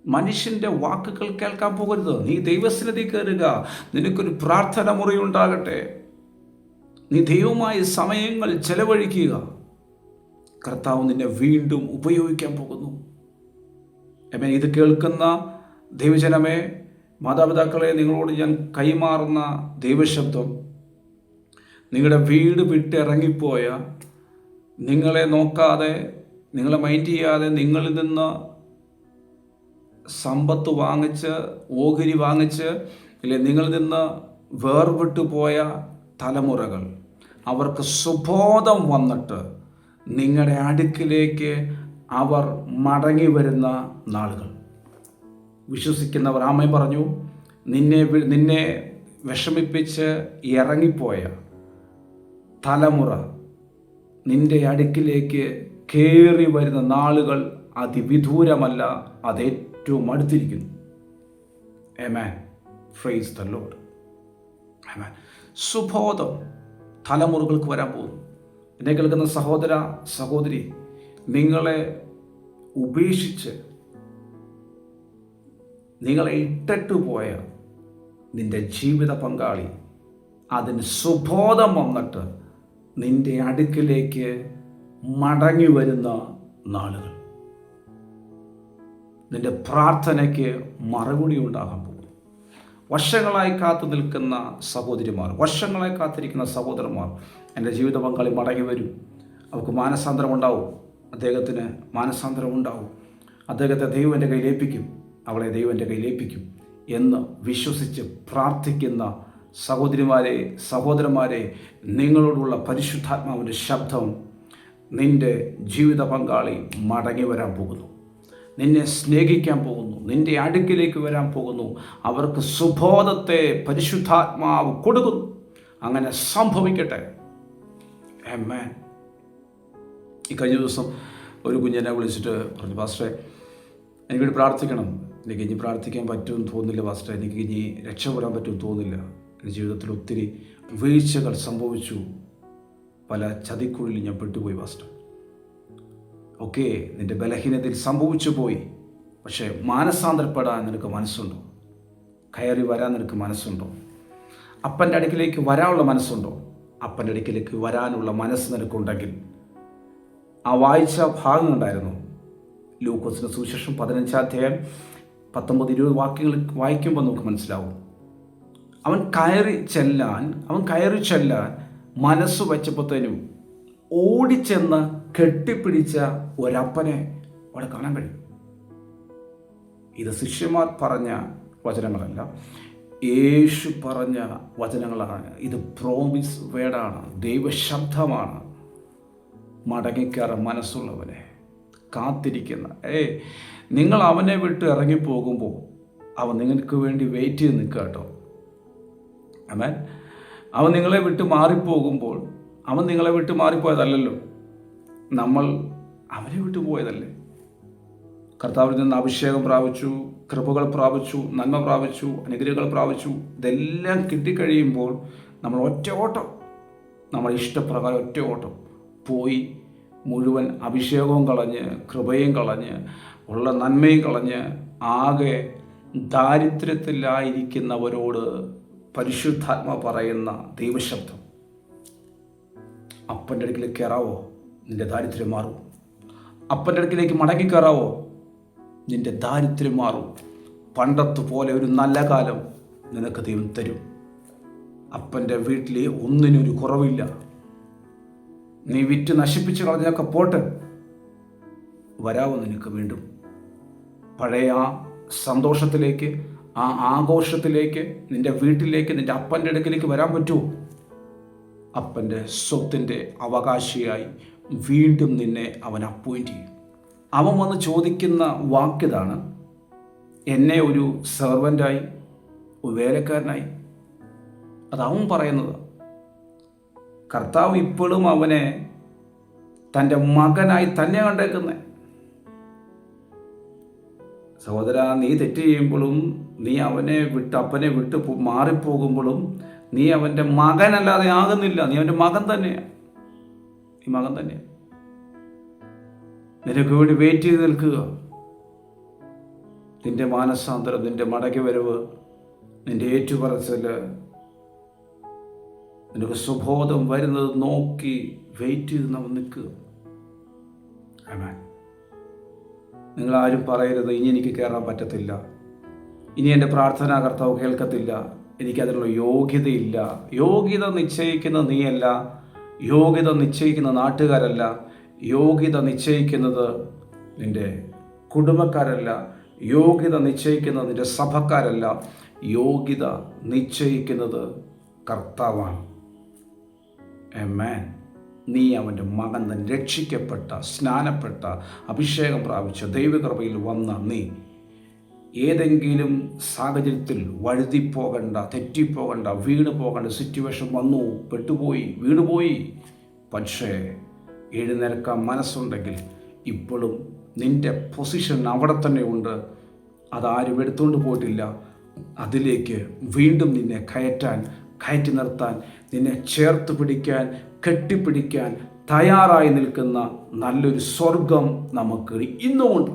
മനുഷ്യൻ്റെ വാക്കുകൾ കേൾക്കാൻ പോകരുത്. നീ ദൈവസന്നിധി കയറുക. നിനക്കൊരു പ്രാർത്ഥന മുറി ഉണ്ടാകട്ടെ. നീ ദൈവമായ സമയങ്ങൾ ചെലവഴിക്കുക. കർത്താവ് നിന്നെ വീണ്ടും ഉപയോഗിക്കാൻ പോകുന്നു. ഇത് കേൾക്കുന്ന ദൈവജനമേ, മാതാപിതാക്കളെ, നിങ്ങളോട് ഞാൻ കൈമാറുന്ന ദൈവശബ്ദം, നിങ്ങളുടെ വീട് വിട്ടിറങ്ങിപ്പോയ, നിങ്ങളെ നോക്കാതെ, നിങ്ങളെ മൈൻഡ് ചെയ്യാതെ, നിങ്ങളിൽ നിന്ന് സമ്പത്ത് വാങ്ങിച്ച്, ഓഹരി വാങ്ങിച്ച്, ഇല്ലേ, നിങ്ങളിൽ നിന്ന് വേർവിട്ടു പോയ തലമുറകൾ, അവർക്ക് സുബോധം വന്നിട്ട് നിങ്ങളുടെ അടുക്കിലേക്ക് അവർ മടങ്ങി വരുന്ന നാളുകൾ. വിശ്വസിക്കുന്നവർ ആമേൻ പറഞ്ഞു. നിന്നെ വിഷമിപ്പിച്ച് ഇറങ്ങിപ്പോയ തലമുറ നിന്റെ അടുക്കിലേക്ക് കയറി വരുന്ന നാളുകൾ അതിവിദൂരമല്ല, അതേറ്റവും അടുത്തിരിക്കുന്നു. ആമേൻ. Praise the Lord. ആമേൻ. സുബോധം തലമുറകൾക്ക് വരാൻ പോകുന്നു. എന്നെ കേൾക്കുന്ന സഹോദര സഹോദരി, നിങ്ങളെ ഉപേക്ഷിച്ച് നിങ്ങളെ ഇട്ടിട്ട് പോയ നിന്റെ ജീവിത പങ്കാളി, അതിന് സുബോധം വന്നിട്ട് നിന്റെ അടുക്കിലേക്ക് മടങ്ങി വരുന്ന നാളുകൾ. നിന്റെ പ്രാർത്ഥനയ്ക്ക് മറുപടി ഉണ്ടാകാൻ പോകും. വർഷങ്ങളായി കാത്തു നിൽക്കുന്ന സഹോദരിമാർ, വർഷങ്ങളായി കാത്തിരിക്കുന്ന സഹോദരന്മാർ, എൻ്റെ ജീവിത പങ്കാളി മടങ്ങി വരും. അവർക്ക് മാനസാന്തരം ഉണ്ടാവും. അദ്ദേഹത്തിന് മാനസാന്തരം ഉണ്ടാവും. അദ്ദേഹത്തെ ദൈവം എൻ്റെ കയ്യിലേൽപ്പിക്കും, അവളെ ദൈവം എൻ്റെ കയ്യിലേൽപ്പിക്കും എന്ന് വിശ്വസിച്ച് പ്രാർത്ഥിക്കുന്ന സഹോദരിമാരെ, സഹോദരന്മാരെ, നിങ്ങളോടുള്ള പരിശുദ്ധാത്മാവിൻ്റെ ശബ്ദം, നിൻ്റെ ജീവിത പങ്കാളി മടങ്ങി വരാൻ പോകുന്നു. നിന്നെ സ്നേഹിക്കാൻ പോകുന്നു. നിൻ്റെ അടുക്കിലേക്ക് വരാൻ പോകുന്നു. അവർക്ക് സുബോധത്തെ പരിശുദ്ധാത്മാവ് കൊടുക്കുന്നു. അങ്ങനെ സംഭവിക്കട്ടെ. ആമേൻ. ഈ കഴിഞ്ഞ ദിവസം ഒരു കുഞ്ഞെന്നെ വിളിച്ചിട്ട് പറഞ്ഞു, പാസ്റ്ററെ, എനിക്കിവിടെ പ്രാർത്ഥിക്കണം. എനിക്ക് ഇനി പ്രാർത്ഥിക്കാൻ പറ്റുമെന്ന് തോന്നുന്നില്ല പാസ്റ്ററെ. എനിക്ക് ഇനി രക്ഷപ്പെടാൻ പറ്റുമെന്ന് തോന്നുന്നില്ല. എൻ്റെ ജീവിതത്തിൽ ഒത്തിരി വീഴ്ചകൾ സംഭവിച്ചു. പല ചതിക്കുഴിയിൽ ഞാൻ പെട്ടുപോയി പാസ്റ്റർ. ഓക്കെ, നിൻ്റെ ബലഹീനതയിൽ സംഭവിച്ചു പോയി. പക്ഷേ മാനസാന്തരപ്പെടാൻ നിനക്ക് മനസ്സുണ്ടോ? കയറി വരാൻ നിനക്ക് മനസ്സുണ്ടോ? അപ്പൻ്റെ അടുക്കിലേക്ക് വരാനുള്ള മനസ്സുണ്ടോ? അപ്പൻ്റെ അടുക്കിലേക്ക് വരാനുള്ള മനസ്സ് നിനക്കുണ്ടെങ്കിൽ, ആ വായിച്ച ഭാഗം ഉണ്ടായിരുന്നു ലൂക്കോസിൻ്റെ സുവിശേഷം 15-ാം അധ്യായം 19-20 വാക്യങ്ങൾ വായിക്കുമ്പോൾ നമുക്ക് മനസ്സിലാവും. അവൻ കയറി ചെല്ലാൻ മനസ്സ് വച്ചപ്പോഴത്തേനും ഓടിച്ചെന്ന് കെട്ടിപ്പിടിച്ച ഒരപ്പനെ അവിടെ കാണാൻ കഴിയും. ഇത് ശിഷ്യന്മാർ പറഞ്ഞ വചനങ്ങളല്ല, യേശു പറഞ്ഞ വചനങ്ങളാണ്. ഇത് പ്രോമിസ് വേർഡാണ്, ദൈവശബ്ദമാണ്. മടങ്ങിക്കയറാൻ മനസ്സുള്ളവനെ കാത്തിരിക്കുന്ന, നിങ്ങൾ അവനെ വിട്ട് ഇറങ്ങിപ്പോകുമ്പോൾ അവൻ നിങ്ങൾക്ക് വേണ്ടി വെയിറ്റ് ചെയ്ത് നിൽക്കുക കേട്ടോ. ആമേൻ. അവൻ നിങ്ങളെ വിട്ട് മാറിപ്പോകുമ്പോൾ, അവൻ നിങ്ങളെ വിട്ട് മാറിപ്പോയതല്ലല്ലോ, നമ്മൾ അവനെ വിട്ടു പോയതല്ലേ. കർത്താവിൽ നിന്ന് അഭിഷേകം പ്രാപിച്ചു, കൃപകൾ പ്രാപിച്ചു, നന്മ പ്രാപിച്ചു, അനുഗ്രഹങ്ങൾ പ്രാപിച്ചു. ഇതെല്ലാം കിട്ടിക്കഴിയുമ്പോൾ നമ്മൾ ഒറ്റ ഓട്ടം, നമ്മുടെ ഇഷ്ടപ്രകാരം ഒറ്റ ഓട്ടം പോയി മുഴുവൻ അഭിഷേകവും കളഞ്ഞ്, കൃപയും കളഞ്ഞ്, ഉള്ള നന്മയും കളഞ്ഞ്, ആകെ ദാരിദ്ര്യത്തിലായിരിക്കുന്നവരോട് പരിശുദ്ധാത്മ പറയുന്ന ദൈവശബ്ദം, അപ്പൻ്റെ അടുക്കിലേക്ക് കയറാവോ, നിന്റെ ദാരിദ്ര്യം മാറും. അപ്പൻ്റെ അടുക്കിലേക്ക് മടങ്ങി കയറാവോ, നിന്റെ ദാരിദ്ര്യം മാറും. പണ്ടത്തുപോലെ ഒരു നല്ല കാലം നിനക്ക് ദൈവം തരും. അപ്പൻ്റെ വീട്ടിൽ ഒന്നിനൊരു കുറവില്ല. നീ വിറ്റ് നശിപ്പിച്ച് കളഞ്ഞൊക്കെ പോട്ട്, വരാവോ നിനക്ക് വീണ്ടും പഴയ ആ സന്തോഷത്തിലേക്ക്, ആ ആഘോഷത്തിലേക്ക്, നിന്റെ വീട്ടിലേക്ക്, നിന്റെ അപ്പൻ്റെ അടുക്കിലേക്ക് വരാൻ പറ്റുമോ? അപ്പൻ്റെ സ്വത്തിൻ്റെ അവകാശിയായി വീണ്ടും നിന്നെ അവൻ അപ്പോയിൻ്റ് ചെയ്യും. അവൻ വന്ന് ചോദിക്കുന്ന വാക്കിതാണ്, എന്നെ ഒരു സെർവൻ്റായി, ഒരു വേലക്കാരനായി. അതവൻ പറയുന്നത്. കർത്താവ് ഇപ്പോഴും അവനെ തൻ്റെ മകനായി തന്നെ കണ്ടേക്കുന്നത്. സഹോദര, നീ തെറ്റ് ചെയ്യുമ്പോഴും, നീ അവനെ വിട്ട്, അപ്പനെ വിട്ട് മാറിപ്പോകുമ്പോഴും നീ അവൻ്റെ മകനല്ലാതെ ആകുന്നില്ല. നീ അവൻ്റെ മകൻ തന്നെയാണ്. ഈ മകൻ തന്നെയാണ്. നിനക്ക് വേണ്ടി വെയിറ്റ് ചെയ്ത് നിൽക്കുക. നിൻ്റെ മാനസാന്തരം, നിൻ്റെ മടങ്ങി വരവ്, നിൻ്റെ ഏറ്റുപറച്ചിൽ, നിനക്ക് സുബോധം വരുന്നത് നോക്കി വെയിറ്റ് ചെയ്ത് നമ്മൾ നിൽക്കുക. ആമേൻ. നിങ്ങളാരും പറയരുത് ഇനി എനിക്ക് കയറാൻ പറ്റത്തില്ല, ഇനി എൻ്റെ പ്രാർത്ഥനാ കർത്താവ് കേൾക്കത്തില്ല, എനിക്കതിനുള്ള യോഗ്യതയില്ല. യോഗ്യത നിശ്ചയിക്കുന്ന നീയല്ല, യോഗ്യത നിശ്ചയിക്കുന്ന നാട്ടുകാരല്ല, യോഗ്യത നിശ്ചയിക്കുന്നത് നിൻ്റെ കുടുംബക്കാരല്ല, യോഗ്യത നിശ്ചയിക്കുന്നത് നിൻ്റെ സഭക്കാരല്ല, യോഗ്യത നിശ്ചയിക്കുന്നത് കർത്താവാണ്. ആമേൻ. നീ അവൻ്റെ മകൻ, രക്ഷിക്കപ്പെട്ട, സ്നാനപ്പെട്ട, അഭിഷേകം പ്രാപിച്ച ദൈവകൃപയിൽ വന്ന നീ ഏതെങ്കിലും സാഹചര്യത്തിൽ വഴുതിപ്പോകണ്ട, തെറ്റിപ്പോകണ്ട, വീണ് പോകേണ്ട സിറ്റുവേഷൻ വന്നു, പെട്ടുപോയി, വീണുപോയി. പക്ഷേ എഴുന്നേൽക്കാൻ മനസ്സുണ്ടെങ്കിൽ ഇപ്പോഴും നിൻ്റെ പൊസിഷൻ അവിടെ തന്നെ ഉണ്ട്. അതാരും എടുത്തുകൊണ്ട് പോയിട്ടില്ല. അതിലേക്ക് വീണ്ടും നിന്നെ കയറ്റി നിർത്താൻ, നിന്നെ ചേർത്ത് പിടിക്കാൻ, കെട്ടിപ്പിടിക്കാൻ തയ്യാറായി നിൽക്കുന്ന നല്ലൊരു സ്വർഗം നമുക്ക് ഇന്നുമുണ്ട്.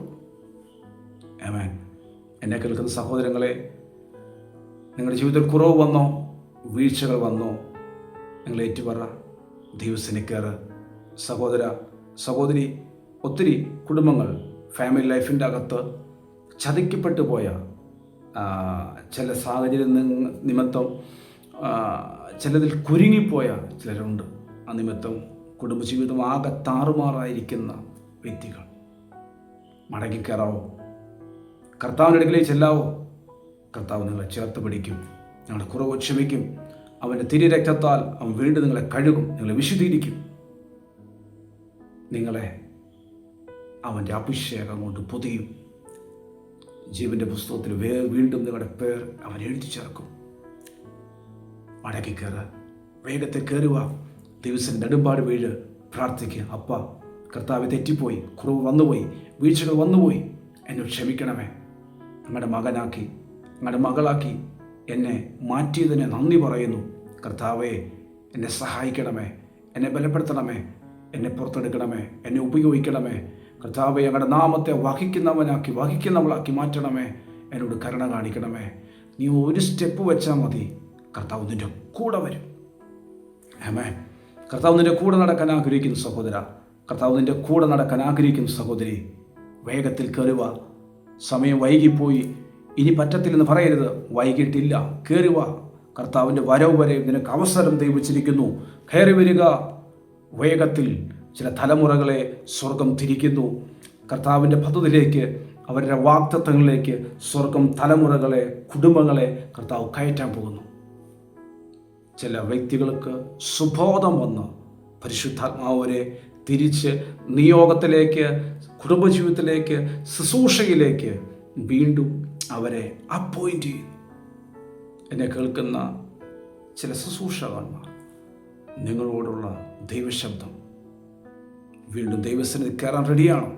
ആമേൻ. എന്നെ കേൾക്കുന്ന സഹോദരങ്ങളെ, നിങ്ങളുടെ ജീവിതത്തിൽ കുറവ് വന്നോ, വീഴ്ചകൾ വന്നോ, നിങ്ങൾ ഏറ്റുപറ, ദൈവസേനയിൽ കയറ്. സഹോദര, സഹോദരി, ഒത്തിരി കുടുംബങ്ങൾ ഫാമിലി ലൈഫിൻ്റെ അകത്ത് ചതിക്കപ്പെട്ടു പോയ ചില സാഹചര്യം നിമിത്തം ചിലതിൽ കുരുങ്ങിപ്പോയ ചിലരുണ്ട്. ആ നിമിത്തം കുടുംബജീവിതം ആകെ താറുമാറായിരിക്കുന്ന വ്യക്തികൾ മടങ്ങിക്കയറാവോ? കർത്താവിൻ്റെ അടുക്കലേക്ക് ചെല്ലാവോ? കർത്താവ് നിങ്ങളെ ചേർത്ത് പിടിക്കും, നിങ്ങളുടെ കുറവ് ക്ഷമിക്കും. അവൻ്റെ തിരുരക്തത്താൽ അവൻ വീണ്ടും നിങ്ങളെ കഴുകും, നിങ്ങളെ വിശുദ്ധീകരിക്കും. നിങ്ങളെ അവൻ്റെ അഭിഷേകം കൊണ്ട് പൊതിയും. ജീവൻ്റെ പുസ്തകത്തിൽ വീണ്ടും നിങ്ങളുടെ പേർ അവൻ എഴുതി ചേർക്കും. മടക്കി കയറുക, വേഗത്തിൽ കയറുക, ദിവസം നെടുമ്പാട് വീഴ്, പ്രാർത്ഥിക്കുക. അപ്പ, കർത്താവ് തെറ്റിപ്പോയി, കുറവ് വന്നുപോയി, വീഴ്ചകൾ വന്നുപോയി, എന്നെ ക്ഷമിക്കണമേ. നിങ്ങളുടെ മകനാക്കി, നിങ്ങളുടെ മകളാക്കി എന്നെ മാറ്റിയതിനെ നന്ദി പറയുന്നു. കർത്താവേ, എന്നെ സഹായിക്കണമേ, എന്നെ ബലപ്പെടുത്തണമേ, എന്നെ പുറത്തെടുക്കണമേ, എന്നെ ഉപയോഗിക്കണമേ. കർത്താവേ, ഞങ്ങളുടെ നാമത്തെ വഹിക്കുന്നവളാക്കി മാറ്റണമേ. എന്നോട് കരുണ കാണിക്കണമേ. നീ ഒരു സ്റ്റെപ്പ് വെച്ചാൽ മതി, കർത്താവ് നിൻ്റെ കൂടെ വരും. ആമേൻ. കർത്താവ് നിൻ്റെ കൂടെ നടക്കാൻ ആഗ്രഹിക്കുന്ന സഹോദര, കർത്താവ് നിൻ്റെ കൂടെ നടക്കാൻ ആഗ്രഹിക്കുന്ന സഹോദരി, വേഗത്തിൽ കയറുക. സമയം വൈകിപ്പോയി, ഇനി പറ്റത്തില്ലെന്ന് പറയരുത്. വൈകിട്ടില്ല, കയറുക. കർത്താവിൻ്റെ വരവ് വരെ നിനക്ക് അവസരം ദൈവിച്ചിരിക്കുന്നു. കയറി വരിക. വേഗത്തിൽ ചില തലമുറകളെ സ്വർഗം തിരിക്കുന്നു. കർത്താവിൻ്റെ പദ്ധതിയിലേക്ക്, അവരുടെ വാഗ്ദത്തങ്ങളിലേക്ക് സ്വർഗം തലമുറകളെ, കുടുംബങ്ങളെ കർത്താവ് കയറ്റാൻ പോകുന്നു. ചില വ്യക്തികൾക്ക് സുബോധം വന്ന് പരിശുദ്ധാത്മാവരെ തിരിച്ച് നിയോഗത്തിലേക്ക്, കുടുംബജീവിതത്തിലേക്ക്, ശുശ്രൂഷയിലേക്ക് വീണ്ടും അവരെ അപ്പോയിൻ്റ് ചെയ്യുന്നു. എന്നെ കേൾക്കുന്ന ചില ശുശ്രൂഷകന്മാർ, നിങ്ങളോടുള്ള ദൈവശബ്ദം, വീണ്ടും ദൈവസന്നിധി കയറാൻ റെഡിയാണോ?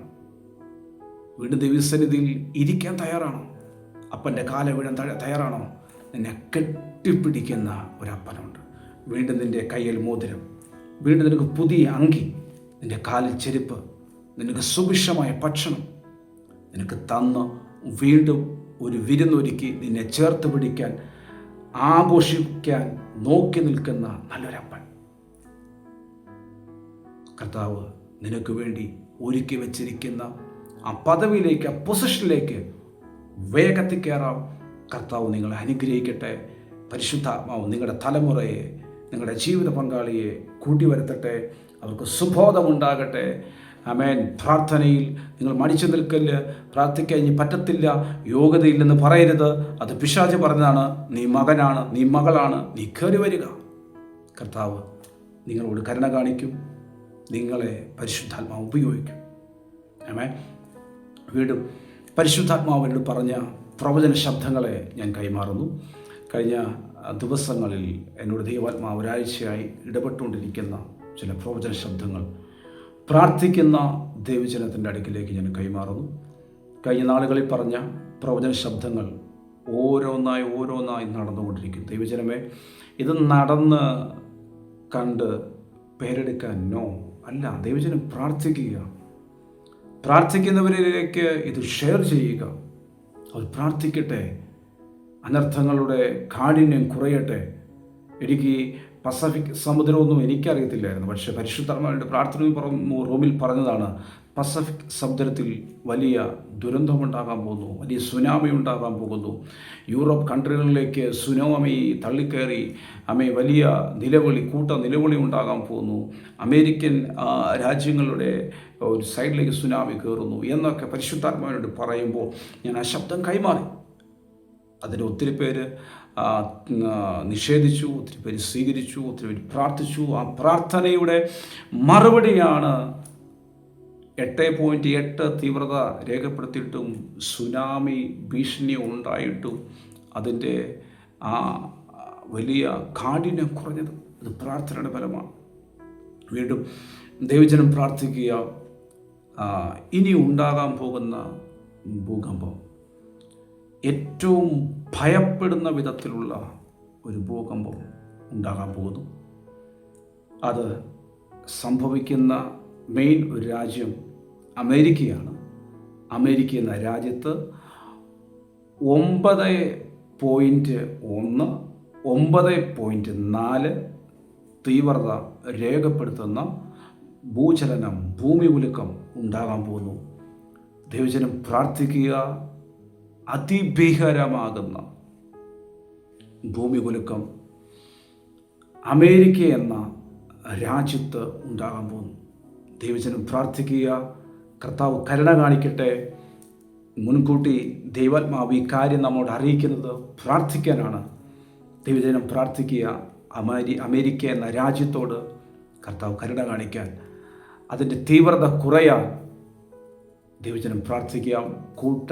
വീണ്ടും ദൈവസന്നിധിയിൽ ഇരിക്കാൻ തയ്യാറാണോ? അപ്പൻ്റെ കാല വീഴാൻ തയ്യാറാണോ? നിന്നെ കെട്ടിപ്പിടിക്കുന്ന ഒരപ്പനുണ്ട്. വീണ്ടും നിൻ്റെ കയ്യിൽ മോതിരം, വീണ്ടും നിനക്ക് പുതിയ അങ്കി, നിൻ്റെ കാലിൽ ചെരുപ്പ്, നിനക്ക് സുഭിക്ഷമായ ഭക്ഷണം നിനക്ക് തന്ന് വീണ്ടും ഒരു വിരുന്നൊരുക്കി നിന്നെ ചേർത്ത് പിടിക്കാൻ, ആഘോഷിക്കാൻ നോക്കി നിൽക്കുന്ന നല്ലൊരപ്പൻ. കർത്താവ് നിനക്ക് വേണ്ടി ഒരുക്കി വച്ചിരിക്കുന്ന ആ പദവിയിലേക്ക്, ആ പൊസിഷനിലേക്ക് വേഗത്തിൽ കയറാം. കർത്താവ് നിങ്ങളെ അനുഗ്രഹിക്കട്ടെ. പരിശുദ്ധാത്മാവ് നിങ്ങളുടെ തലമുറയെ, നിങ്ങളുടെ ജീവിത പങ്കാളിയെ കൂട്ടി വരുത്തട്ടെ. അവർക്ക് സുബോധമുണ്ടാകട്ടെ. ആമേൻ. പ്രാർത്ഥനയിൽ നിങ്ങൾ മടിച്ചു നിൽക്കല്. പ്രാർത്ഥിക്കാൻ ഇനി പറ്റത്തില്ല, യോഗ്യതയില്ലെന്ന് പറയരുത്. അത് പിശാച് പറഞ്ഞതാണ്. നീ മകനാണ്, നീ മകളാണ്, നീ കയറി വരിക. കർത്താവ് നിങ്ങളോട് കരുണ കാണിക്കും, നിങ്ങളെ പരിശുദ്ധാത്മാവ് ഉപയോഗിക്കും. ആമേൻ. വീണ്ടും പരിശുദ്ധാത്മാവിനോട് പറഞ്ഞ പ്രവചന ശബ്ദങ്ങളെ ഞാൻ കൈമാറുന്നു. കഴിഞ്ഞ ദിവസങ്ങളിൽ എന്നോട് ദൈവാത്മാവ് ഒരാഴ്ചയായി ഇടപെട്ടുകൊണ്ടിരിക്കുന്ന ചില പ്രവചന ശബ്ദങ്ങൾ പ്രാർത്ഥിക്കുന്ന ദൈവജനത്തിൻ്റെ അടുക്കിലേക്ക് ഞാൻ കൈമാറുന്നു. കഴിഞ്ഞ നാളുകളിൽ പറഞ്ഞ പ്രവചന ശബ്ദങ്ങൾ ഓരോന്നായി നടന്നുകൊണ്ടിരിക്കും. ദൈവജനമേ, ഇത് നടന്ന് കണ്ട് പേരെടുക്കാൻ അല്ല. ദൈവജനം പ്രാർത്ഥിക്കുക, പ്രാർത്ഥിക്കുന്നവരിലേക്ക് ഇത് ഷെയർ ചെയ്യുക. അവർ പ്രാർത്ഥിക്കട്ടെ, അനർത്ഥങ്ങളുടെ കാഠിന്യം കുറയട്ടെ. എനിക്ക് പസഫിക് സമുദ്രമൊന്നും എനിക്കറിയത്തില്ലായിരുന്നു, പക്ഷേ പരിശുദ്ധാത്മാവിൻ്റെ പ്രാർത്ഥനയും റൂമിൽ പറഞ്ഞതാണ്, പസഫിക് സമുദ്രത്തിൽ വലിയ ദുരന്തമുണ്ടാകാൻ പോകുന്നു, വലിയ സുനാമി ഉണ്ടാകാൻ പോകുന്നു. യൂറോപ്പ് കൺട്രികളിലേക്ക് സുനാമി തള്ളിക്കയറി വലിയ കൂട്ട നിലവിളി ഉണ്ടാകാൻ പോകുന്നു. അമേരിക്കൻ രാജ്യങ്ങളുടെ ഒരു സൈഡിലേക്ക് സുനാമി കയറുന്നു എന്നൊക്കെ പരിശുദ്ധാത്മാവിനോട് പറയുമ്പോൾ ഞാൻ ആ ശബ്ദം കൈമാറി. അതിന് ഒത്തിരി പേര് നിഷേധിച്ചു, ഒത്തിരി പേര് സ്വീകരിച്ചു, ഒത്തിരി പേര് പ്രാർത്ഥിച്ചു. ആ പ്രാർത്ഥനയുടെ മറുപടിയാണ് 8.8 തീവ്രത രേഖപ്പെടുത്തിയിട്ടും സുനാമി ഭീഷണി ഉണ്ടായിട്ടും അതിൻ്റെ ആ വലിയ കാഠിന്യം കുറഞ്ഞത്. അത് പ്രാർത്ഥനയുടെ ഫലമാണ്. വീണ്ടും ദൈവജനം പ്രാർത്ഥിക്കുക, ഇനി ഉണ്ടാകാൻ പോകുന്ന ഭൂകമ്പം ഏറ്റവും ഭയപ്പെടുന്ന വിധത്തിലുള്ള ഒരു ഭൂകമ്പം ഉണ്ടാകാൻ പോകുന്നു. അത് സംഭവിക്കുന്ന മെയിൻ ഒരു രാജ്യം അമേരിക്കയാണ്. അമേരിക്ക എന്ന രാജ്യത്ത് 9.1, 9.4 തീവ്രത രേഖപ്പെടുത്തുന്ന ഭൂചലനം, ഭൂമി കുലുക്കം ഉണ്ടാകാൻ പോകുന്നു. ദൈവജനം പ്രാർത്ഥിക്കുക, അതിഭീകരമാകുന്ന ഭൂമി കുലുക്കം അമേരിക്ക എന്ന രാജ്യത്ത് ഉണ്ടാകാൻ പോകുന്നു. ദൈവജനം പ്രാർത്ഥിക്കുക, കർത്താവ് കരുണ കാണിക്കട്ടെ. മുൻകൂട്ടി ദൈവാത്മാവ് ഈ കാര്യം നമ്മോട് അറിയിക്കുന്നത് പ്രാർത്ഥിക്കാനാണ്. ദൈവജനം പ്രാർത്ഥിക്കുക, അമേരിക്ക എന്ന രാജ്യത്തോട് കർത്താവ് കരുണ കാണിക്കാൻ, അതിൻ്റെ തീവ്രത കുറയാൻ ദൈവജനം പ്രാർത്ഥിക്കുക. കൂട്ട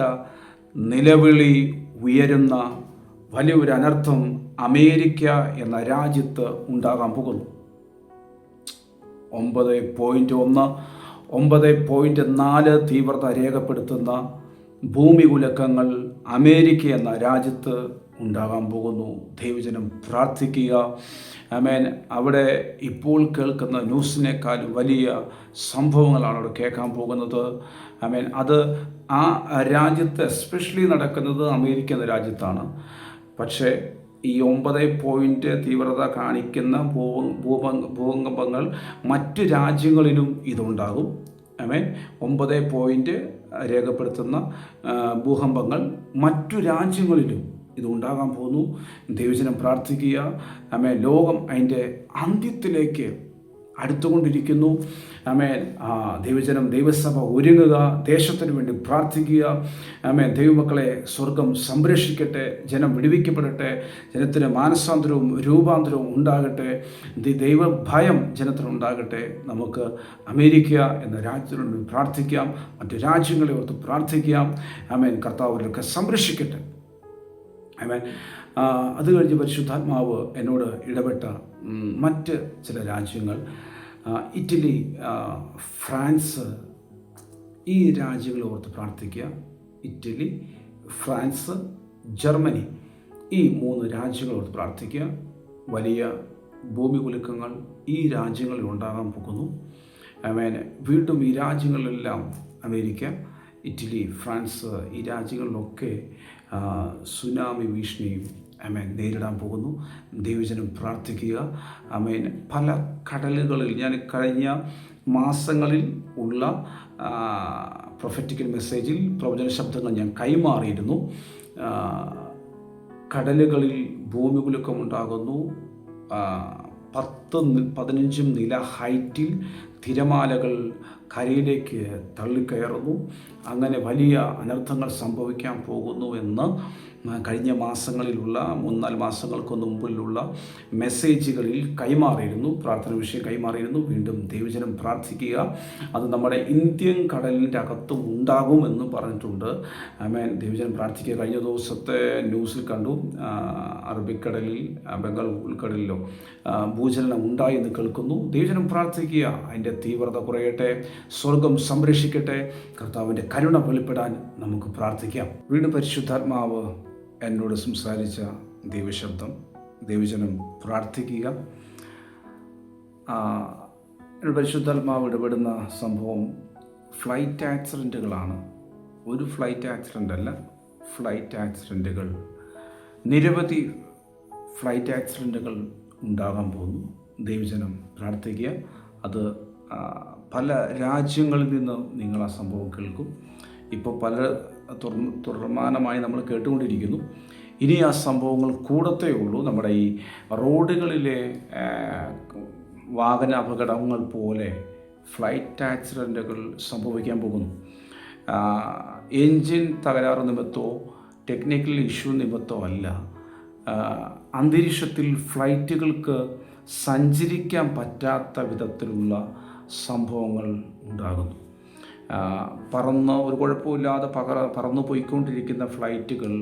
നിലവിളി ഉയരുന്ന വലിയൊരു അനർത്ഥം അമേരിക്ക എന്ന രാജ്യത്ത് ഉണ്ടാകാൻ പോകുന്നു. 9.1, 9.4 തീവ്രത രേഖപ്പെടുത്തുന്ന ഭൂമി കുലുക്കങ്ങൾ അമേരിക്ക എന്ന രാജ്യത്ത് ഉണ്ടാകാൻ പോകുന്നു. ദൈവജനം പ്രാർത്ഥിക്കുക. അവിടെ ഇപ്പോൾ കേൾക്കുന്ന ന്യൂസിനേക്കാളും വലിയ സംഭവങ്ങളാണ് അവിടെ കേൾക്കാൻ പോകുന്നത്. അത് ആ രാജ്യത്ത് എസ്പെഷ്യലി നടക്കുന്നത് അമേരിക്ക എന്ന രാജ്യത്താണ്. പക്ഷേ ഈ 9 തീവ്രത കാണിക്കുന്ന ഭൂകമ്പങ്ങൾ മറ്റ് രാജ്യങ്ങളിലും ഇതുണ്ടാകും. 9 രേഖപ്പെടുത്തുന്ന ഭൂകമ്പങ്ങൾ മറ്റു രാജ്യങ്ങളിലും ഇതുണ്ടാകാൻ പോകുന്നു. ദൈവജനം പ്രാർത്ഥിക്കുക. ലോകം അതിൻ്റെ അന്ത്യത്തിലേക്ക് അടുത്തുകൊണ്ടിരിക്കുന്നു. ദൈവജനം, ദൈവസഭ ഒരുങ്ങുക, ദേശത്തിന് വേണ്ടി പ്രാർത്ഥിക്കുക. ദൈവമക്കളെ സ്വർഗം സംരക്ഷിക്കട്ടെ, ജനം വിടുവിക്കപ്പെടട്ടെ, ജനത്തിന് മാനസാന്തരവും രൂപാന്തരവും ഉണ്ടാകട്ടെ, ദൈവഭയം ജനത്തിനുണ്ടാകട്ടെ. നമുക്ക് അമേരിക്ക എന്ന രാജ്യത്തിനു വേണ്ടി പ്രാർത്ഥിക്കാം, മറ്റു രാജ്യങ്ങളെ ഓർത്ത് പ്രാർത്ഥിക്കാം. കർത്താവിലൊക്കെ സംരക്ഷിക്കട്ടെ. അത് കഴിഞ്ഞ് പരിശുദ്ധാത്മാവ് എന്നോട് ഇടപെട്ട മറ്റ് ചില രാജ്യങ്ങൾ, ഇറ്റലി, ഫ്രാൻസ്, ഈ രാജ്യങ്ങളെ ഓർത്ത് പ്രാർത്ഥിക്കുക. ഇറ്റലി, ഫ്രാൻസ്, ജർമ്മനി, ഈ 3 രാജ്യങ്ങളെ ഓർത്ത് പ്രാർത്ഥിക്കുക. വലിയ ഭൂമി കുലുക്കങ്ങൾ ഈ രാജ്യങ്ങളിൽ ഉണ്ടാകാൻ പോകുന്നു. വീണ്ടും ഈ രാജ്യങ്ങളിലെല്ലാം അമേരിക്ക, ഇറ്റലി, ഫ്രാൻസ്, ഈ രാജ്യങ്ങളിലൊക്കെ സുനാമി ഭീഷണിയും നേരിടാൻ പോകുന്നു. ദൈവജനം പ്രാർത്ഥിക്കുക. പല കടലുകളിൽ ഞാൻ കഴിഞ്ഞ മാസങ്ങളിൽ ഉള്ള പ്രൊഫറ്റിക്കൽ മെസ്സേജിൽ പ്രവചന ശബ്ദങ്ങൾ ഞാൻ കൈമാറിയിരുന്നു. കടലുകളിൽ ഭൂമി കുലുക്കമുണ്ടാകുന്നു. 10-15 നില ഹൈറ്റിൽ തിരമാലകൾ കരയിലേക്ക് തള്ളിക്കയറുന്നു. അങ്ങനെ വലിയ അനർത്ഥങ്ങൾ സംഭവിക്കാൻ പോകുന്നു എന്ന് കഴിഞ്ഞ മാസങ്ങളിലുള്ള 3-4 മാസങ്ങൾക്ക് മുമ്പിലുള്ള മെസ്സേജുകളിൽ കൈമാറിയിരുന്നു, പ്രാർത്ഥന വിഷയം കൈമാറിയിരുന്നു. വീണ്ടും ദൈവജനം പ്രാർത്ഥിക്കുക. അത് നമ്മുടെ ഇന്ത്യൻ കടലിൻ്റെ അകത്തും ഉണ്ടാകുമെന്ന് പറഞ്ഞിട്ടുണ്ട്. ദൈവജനം പ്രാർത്ഥിക്കുക. കഴിഞ്ഞ ദിവസത്തെ ന്യൂസിൽ കണ്ടു, അറബിക്കടലിൽ, ബംഗാൾ ഉൾക്കടലിലോ ഭൂചലനം ഉണ്ടായി എന്ന് കേൾക്കുന്നു. ദൈവജനം പ്രാർത്ഥിക്കുക. അതിൻ്റെ തീവ്രത കുറയട്ടെ, സ്വർഗം സംരക്ഷിക്കട്ടെ, കർത്താവിൻ്റെ കരുണ വെളിപ്പെടാൻ നമുക്ക് പ്രാർത്ഥിക്കാം. വീണ്ടും പരിശുദ്ധാത്മാവ് എന്നോട് സംസാരിച്ച ദൈവശബ്ദം, ദൈവജനം പ്രാർത്ഥിക്കുക. പരിശുദ്ധാത്മാവ് ഇടപെടുന്ന സംഭവം ഫ്ലൈറ്റ് ആക്സിഡൻറ്റുകളാണ്. ഒരു ഫ്ലൈറ്റ് ആക്സിഡൻ്റ് അല്ല, ഫ്ലൈറ്റ് ആക്സിഡൻറ്റുകൾ, നിരവധി ഫ്ലൈറ്റ് ആക്സിഡൻറ്റുകൾ ഉണ്ടാകാൻ പോകുന്നു. ദൈവജനം പ്രാർത്ഥിക്കുക. അത് പല രാജ്യങ്ങളിൽ നിന്ന് നിങ്ങൾ ആ സംഭവം കേൾക്കും. ഇപ്പോൾ പല തുടർമാനമായി നമ്മൾ കേട്ടുകൊണ്ടിരിക്കുന്നു. ഇനി ആ സംഭവങ്ങൾ കൂടത്തേ ഉള്ളൂ. നമ്മുടെ ഈ റോഡുകളിലെ വാഹന അപകടങ്ങൾ പോലെ ഫ്ലൈറ്റ് ആക്സിഡൻറ്റുകൾ സംഭവിക്കാൻ പോകുന്നു. എൻജിൻ തകരാറ് നിമിത്തമോ ടെക്നിക്കൽ ഇഷ്യൂ നിമിത്തമോ അല്ല, അന്തരീക്ഷത്തിൽ ഫ്ലൈറ്റുകൾക്ക് സഞ്ചരിക്കാൻ പറ്റാത്ത വിധത്തിലുള്ള സംഭവങ്ങൾ ഉണ്ടാകുന്നു. ഒരു കുഴപ്പമില്ലാതെ പറന്നു പോയിക്കൊണ്ടിരിക്കുന്ന ഫ്ലൈറ്റുകൾ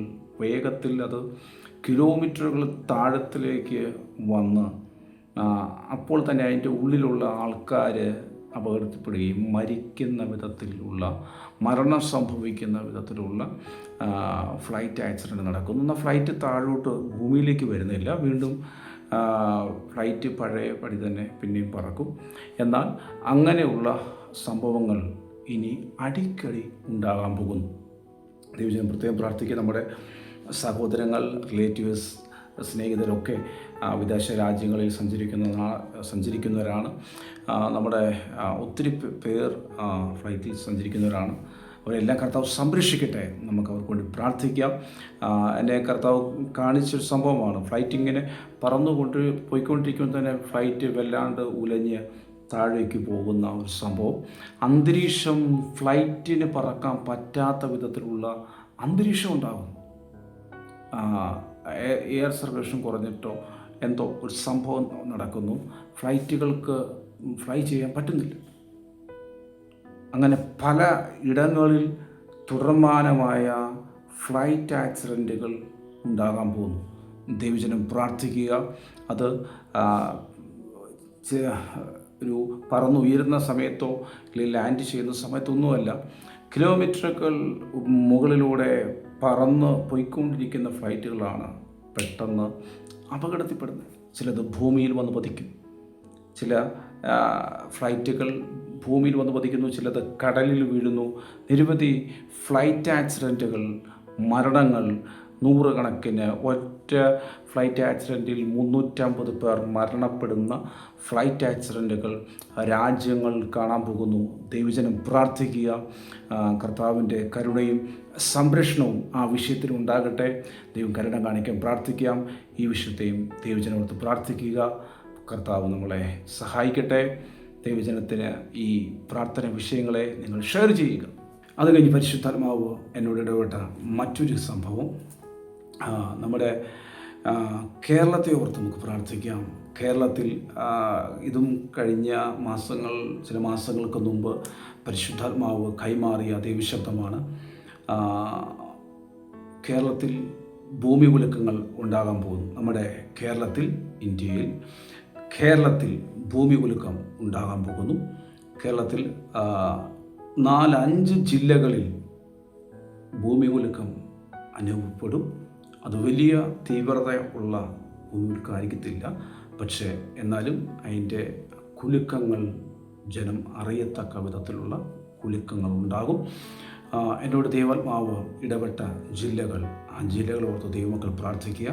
വേഗത്തിൽ അത് കിലോമീറ്ററുകൾ താഴത്തിലേക്ക് വന്ന് അപ്പോൾ തന്നെ അതിൻ്റെ ഉള്ളിലുള്ള ആൾക്കാർ അപകടത്തിൽപ്പെടുകയും മരിക്കുന്ന വിധത്തിലുള്ള മരണം സംഭവിക്കുന്ന വിധത്തിലുള്ള ഫ്ലൈറ്റ് ആക്സിഡൻറ്റ് നടക്കുന്നു. എന്നാൽ ഫ്ലൈറ്റ് താഴോട്ട് ഭൂമിയിലേക്ക് വരുന്നില്ല, വീണ്ടും ഫ്ലൈറ്റ് പഴയ പടി തന്നെ പിന്നെയും പറക്കും. എന്നാൽ അങ്ങനെയുള്ള സംഭവങ്ങൾ ഇനി അടിക്കടി ഉണ്ടാകാൻ പോകുന്നു. ദൈവജനം പ്രത്യേകം പ്രാർത്ഥിക്കുക. നമ്മുടെ സഹോദരങ്ങൾ, റിലേറ്റീവ്സ്, സ്നേഹിതരൊക്കെ വിദേശ രാജ്യങ്ങളിൽ സഞ്ചരിക്കുന്നവരാണ്. നമ്മുടെ ഒത്തിരി പേർ ഫ്ലൈറ്റിൽ സഞ്ചരിക്കുന്നവരാണ്. അവരെല്ലാം കർത്താവ് സംരക്ഷിക്കട്ടെ. നമുക്ക് അവർക്ക് വേണ്ടി പ്രാർത്ഥിക്കാം. എന്നെ കർത്താവ് കാണിച്ചൊരു സംഭവമാണ്. ഫ്ലൈറ്റ് ഇങ്ങനെ പോയിക്കൊണ്ടിരിക്കുമ്പോൾ തന്നെ ഫ്ലൈറ്റ് വല്ലാണ്ട് ഉലഞ്ഞ് താഴേക്ക് പോകുന്ന ഒരു സംഭവം. അന്തരീക്ഷം ഫ്ലൈറ്റിന് പറക്കാൻ പറ്റാത്ത വിധത്തിലുള്ള അന്തരീക്ഷം ഉണ്ടാകും. എയർ സർക്കുലേഷൻ കുറഞ്ഞിട്ടോ എന്തോ ഒരു സംഭവം നടക്കുന്നു. ഫ്ലൈറ്റുകൾക്ക് ഫ്ലൈ ചെയ്യാൻ പറ്റുന്നില്ല. അങ്ങനെ പല ഇടങ്ങളിൽ തുടർമാനമായ ഫ്ലൈറ്റ് ആക്സിഡൻറ്റുകൾ ഉണ്ടാകാൻ പോകുന്നു. ദൈവജനം പ്രാർത്ഥിക്കുക. അത് ഒരു പറന്നുയരുന്ന സമയത്തോ അല്ലെങ്കിൽ ലാൻഡ് ചെയ്യുന്ന സമയത്തൊന്നുമല്ല, കിലോമീറ്ററുകൾ മുകളിലൂടെ പറന്ന് പോയിക്കൊണ്ടിരിക്കുന്ന ഫ്ലൈറ്റുകളാണ് പെട്ടെന്ന് അപകടത്തിൽപ്പെടുന്നത്. ചിലത് ഭൂമിയിൽ വന്ന് പതിക്കും, ചില ഫ്ലൈറ്റുകൾ ഭൂമിയിൽ വന്ന് പതിക്കുന്നു, ചിലത് കടലിൽ വീഴുന്നു. നിരവധി ഫ്ലൈറ്റ് ആക്സിഡൻറ്റുകൾ, മരണങ്ങൾ, നൂറുകണക്കിന് ഒറ്റ ഫ്ലൈറ്റ് ആക്സിഡൻറ്റിൽ 350 പേർ മരണപ്പെടുന്ന ഫ്ലൈറ്റ് ആക്സിഡൻറ്റുകൾ രാജ്യങ്ങൾ കാണാൻ പോകുന്നു. ദൈവജനം പ്രാർത്ഥിക്കുക. കർത്താവിൻ്റെ കരുണയും സംരക്ഷണവും ആ വിഷയത്തിൽ ഉണ്ടാകട്ടെ. ദൈവം കരുണ കാണിക്കാൻ പ്രാർത്ഥിക്കാം. ഈ വിഷയത്തെയും ദൈവജനോട് പ്രാർത്ഥിക്കുക. കർത്താവ് നമ്മളെ സഹായിക്കട്ടെ. ദൈവജനത്തിന് ഈ പ്രാർത്ഥന വിഷയങ്ങളെ നിങ്ങൾ ഷെയർ ചെയ്യുക. അത് കഴിഞ്ഞ് പരിശുദ്ധാത്മാവ് എന്നോട് ഇടപെട്ട മറ്റൊരു സംഭവം, നമ്മുടെ കേരളത്തെ ഓർത്ത് നമുക്ക് പ്രാർത്ഥിക്കാം. കേരളത്തിൽ ഇതും കഴിഞ്ഞ ചില മാസങ്ങൾക്ക് മുമ്പ് പരിശുദ്ധാത്മാവ് കൈമാറിയ ദൈവശബ്ദമാണ്. കേരളത്തിൽ ഭൂമി കുലുക്കങ്ങൾ ഉണ്ടാകാൻ പോകുന്നു. നമ്മുടെ കേരളത്തിൽ, ഇന്ത്യയിൽ കേരളത്തിൽ ഭൂമി കുലുക്കം ഉണ്ടാകാൻ പോകുന്നു. കേരളത്തിൽ 4-5 ജില്ലകളിൽ ഭൂമി കുലുക്കം അനുഭവപ്പെടും. അത് വലിയ തീവ്രത ഉള്ള ഭൂമി കുലുക്കമായിരിക്കത്തില്ല, പക്ഷേ എന്നാലും അതിൻ്റെ കുലുക്കങ്ങൾ ജനം അറിയത്തക്ക വിധത്തിലുള്ള കുലുക്കങ്ങൾ ഉണ്ടാകും. എന്നോട് ദൈവാത്മാവ് ഇടപെട്ട ജില്ലകൾ, ആ ജില്ലകൾ ഓർത്ത് ദൈവമക്കൾ പ്രാർത്ഥിക്കുക.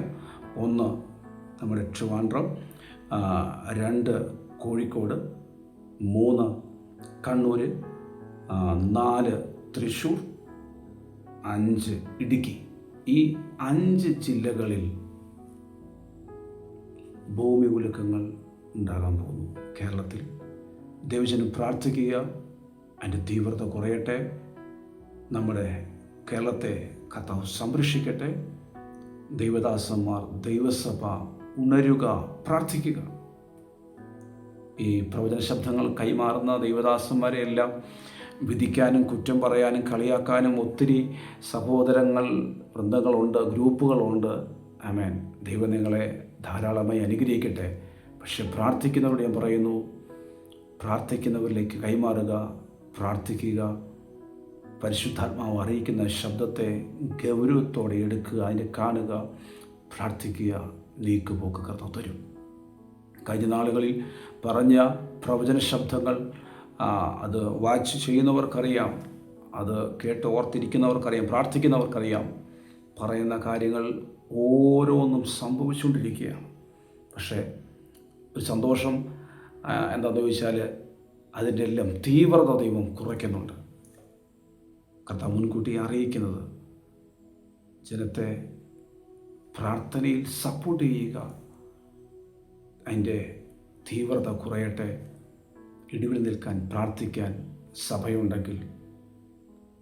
1 നമ്മുടെ ട്രിവാൻഡ്രം, 2 കോഴിക്കോട്, 3 കണ്ണൂർ, 4 തൃശ്ശൂർ, 5 ഇടുക്കി. ഈ 5 ജില്ലകളിൽ ഭൂമി കുലുക്കങ്ങൾ ഉണ്ടാകാൻ പോകുന്നു. കേരളത്തിൽ ദൈവജനം പ്രാർത്ഥിക്കുക. അതിൻ്റെ തീവ്രത കുറയട്ടെ. നമ്മുടെ കേരളത്തെ കർത്താവ് സംരക്ഷിക്കട്ടെ. ദൈവദാസന്മാർ, ദൈവസഭ ഉണരുക, പ്രാർത്ഥിക്കുക. ഈ പ്രവചന ശബ്ദങ്ങൾ കൈമാറുന്ന ദൈവദാസന്മാരെ എല്ലാം വിധിക്കാനും കുറ്റം പറയാനും കളിയാക്കാനും ഒത്തിരി സഹോദരങ്ങൾ, വൃന്ദങ്ങളുണ്ട്, ഗ്രൂപ്പുകളുണ്ട്. ആമേൻ. ദൈവം നിങ്ങളെ ധാരാളമായി അനുഗ്രഹിക്കട്ടെ. പക്ഷെ പ്രാർത്ഥിക്കുന്നവരോട് ഞാൻ പറയുന്നു, പ്രാർത്ഥിക്കുന്നവരിലേക്ക് കൈമാറുക, പ്രാർത്ഥിക്കുക. പരിശുദ്ധാത്മാവ് അറിയിക്കുന്ന ശബ്ദത്തെ ഗൗരവത്തോടെ എടുക്കുക, അതിനെ കാണുക, പ്രാർത്ഥിക്കുക. നീക്കുപോക്ക് കർത്താവ് തരും. കഴിഞ്ഞ നാളുകളിൽ പറഞ്ഞ പ്രവചന ശബ്ദങ്ങൾ അത് വാച്ച് ചെയ്യുന്നവർക്കറിയാം, അത് കേട്ട് ഓർത്തിരിക്കുന്നവർക്കറിയാം, പ്രാർത്ഥിക്കുന്നവർക്കറിയാം. പറയുന്ന കാര്യങ്ങൾ ഓരോന്നും സംഭവിച്ചുകൊണ്ടിരിക്കുകയാണ്. പക്ഷേ ഒരു സന്തോഷം എന്താണെന്ന് ചോദിച്ചാൽ അതിൻ്റെ എല്ലാം തീവ്രത ദൈവം കുറയ്ക്കുന്നുണ്ട്. കർത്താവ് മുൻകൂട്ടി അറിയിക്കുന്നത് ജനത്തെ പ്രാർത്ഥനയിൽ സപ്പോർട്ട് ചെയ്യുക, അതിൻ്റെ തീവ്രത കുറയട്ടെ, ഇടിവിൽ നിൽക്കാൻ പ്രാർത്ഥിക്കാൻ സഭയുണ്ടെങ്കിൽ,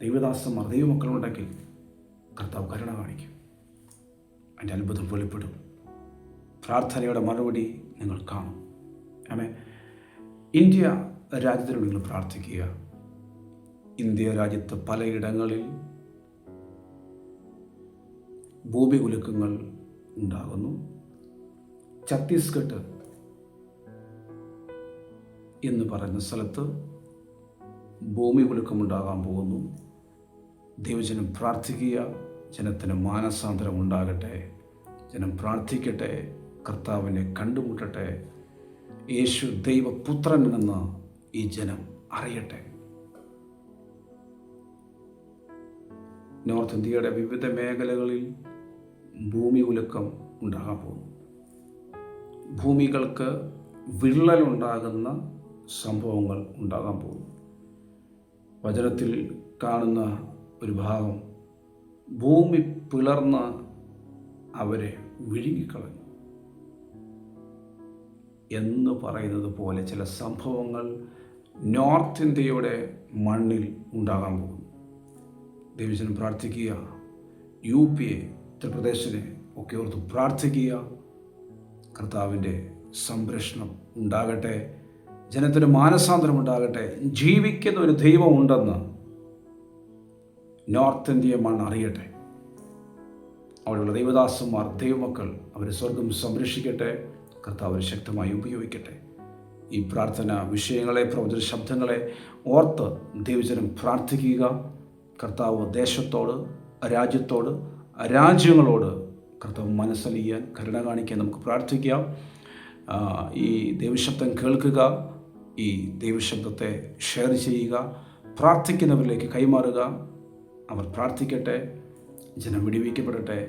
ദൈവദാസന്മാർ ദൈവമക്കളുണ്ടെങ്കിൽ കർത്താവ് കരുണ കാണിക്കും. അതിൻ്റെ അത്ഭുതം വെളിപ്പെടും. പ്രാർത്ഥനയുടെ മറുപടി നിങ്ങൾ കാണും. ആമേൻ. ഇന്ത്യ രാജ്യത്തിന് നിങ്ങൾ പ്രാർത്ഥിക്കുക. ഇന്ത്യ രാജ്യത്ത് പലയിടങ്ങളിൽ ഭൂമി കുലുക്കങ്ങൾ ഉണ്ടാകുന്നു. ഛത്തീസ്ഗഡ് എന്ന് പറയുന്ന സ്ഥലത്ത് ഭൂമി കുലുക്കമുണ്ടാകാൻ പോകുന്നു. ദൈവജനം പ്രാർത്ഥിക്കുക, ജനത്തിന് മാനസാന്തരം ഉണ്ടാകട്ടെ, ജനം പ്രാർത്ഥിക്കട്ടെ, കർത്താവിനെ കണ്ടുമുട്ടട്ടെ, യേശു ദൈവപുത്രൻ എന്ന് ഈ ജനം അറിയട്ടെ. നോർത്ത് ഇന്ത്യയുടെ വിവിധ മേഖലകളിൽ ഭൂമി കുലുക്കം ഉണ്ടാകാൻ പോകുന്നു. ഭൂമികൾക്ക് വിള്ളലുണ്ടാകുന്ന സംഭവങ്ങൾ ഉണ്ടാകാൻ പോകുന്നു. വചനത്തിൽ കാണുന്ന ഒരു ഭാഗം, ഭൂമി പിളർന്ന് അവരെ വിഴുങ്ങിക്കളഞ്ഞു എന്ന് പറയുന്നത് പോലെ ചില സംഭവങ്ങൾ നോർത്ത് ഇന്ത്യയുടെ മണ്ണിൽ ഉണ്ടാകാൻ പോകുന്നു. ദൈവജനം പ്രാർത്ഥിക്കുക. UP, ഉത്തർപ്രദേശിനെ ഒക്കെ ഓർത്ത് പ്രാർത്ഥിക്കുക. കർത്താവിൻ്റെ സംരക്ഷണം ഉണ്ടാകട്ടെ, ജനത്തിന് മാനസാന്തരം ഉണ്ടാകട്ടെ. ജീവിക്കുന്ന ഒരു ദൈവം ഉണ്ടെന്ന് നോർത്ത് ഇന്ത്യ മണ്ണ് അറിയട്ടെ. അവിടെയുള്ള ദൈവദാസന്മാർ ദൈവമക്കൾ അവരെ സ്വർഗം സംരക്ഷിക്കട്ടെ, കർത്താവ് ശക്തമായി ഉപയോഗിക്കട്ടെ. ഈ പ്രാർത്ഥന വിഷയങ്ങളെ, പ്രവചന ശബ്ദങ്ങളെ ഓർത്ത് ദൈവജനം പ്രാർത്ഥിക്കുക. കർത്താവ് ദേശത്തോട്, രാജ്യത്തോട്, രാജ്യങ്ങളോട് കർത്താവ് മനസ്സലിയാൻ, കരുണ കാണിക്കാൻ നമുക്ക് പ്രാർത്ഥിക്കാം. ഈ ദൈവശബ്ദം കേൾക്കുക, ഈ ദൈവശബ്ദത്തെ ഷെയർ ചെയ്യുക, പ്രാർത്ഥിക്കുന്നവരിലേക്ക് കൈമാറുക. അവർ പ്രാർത്ഥിക്കട്ടെ, ജനം വിടുവിക്കപ്പെടട്ടെ.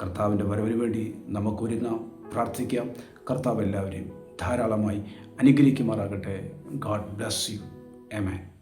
കർത്താവിൻ്റെ വരവിന് വേണ്ടി നമുക്കൊരുങ്ങാം, പ്രാർത്ഥിക്കാം. കർത്താവ് എല്ലാവരെയും ധാരാളമായി അനുഗ്രഹിക്കുമാറാകട്ടെ. God bless you. ആമേൻ.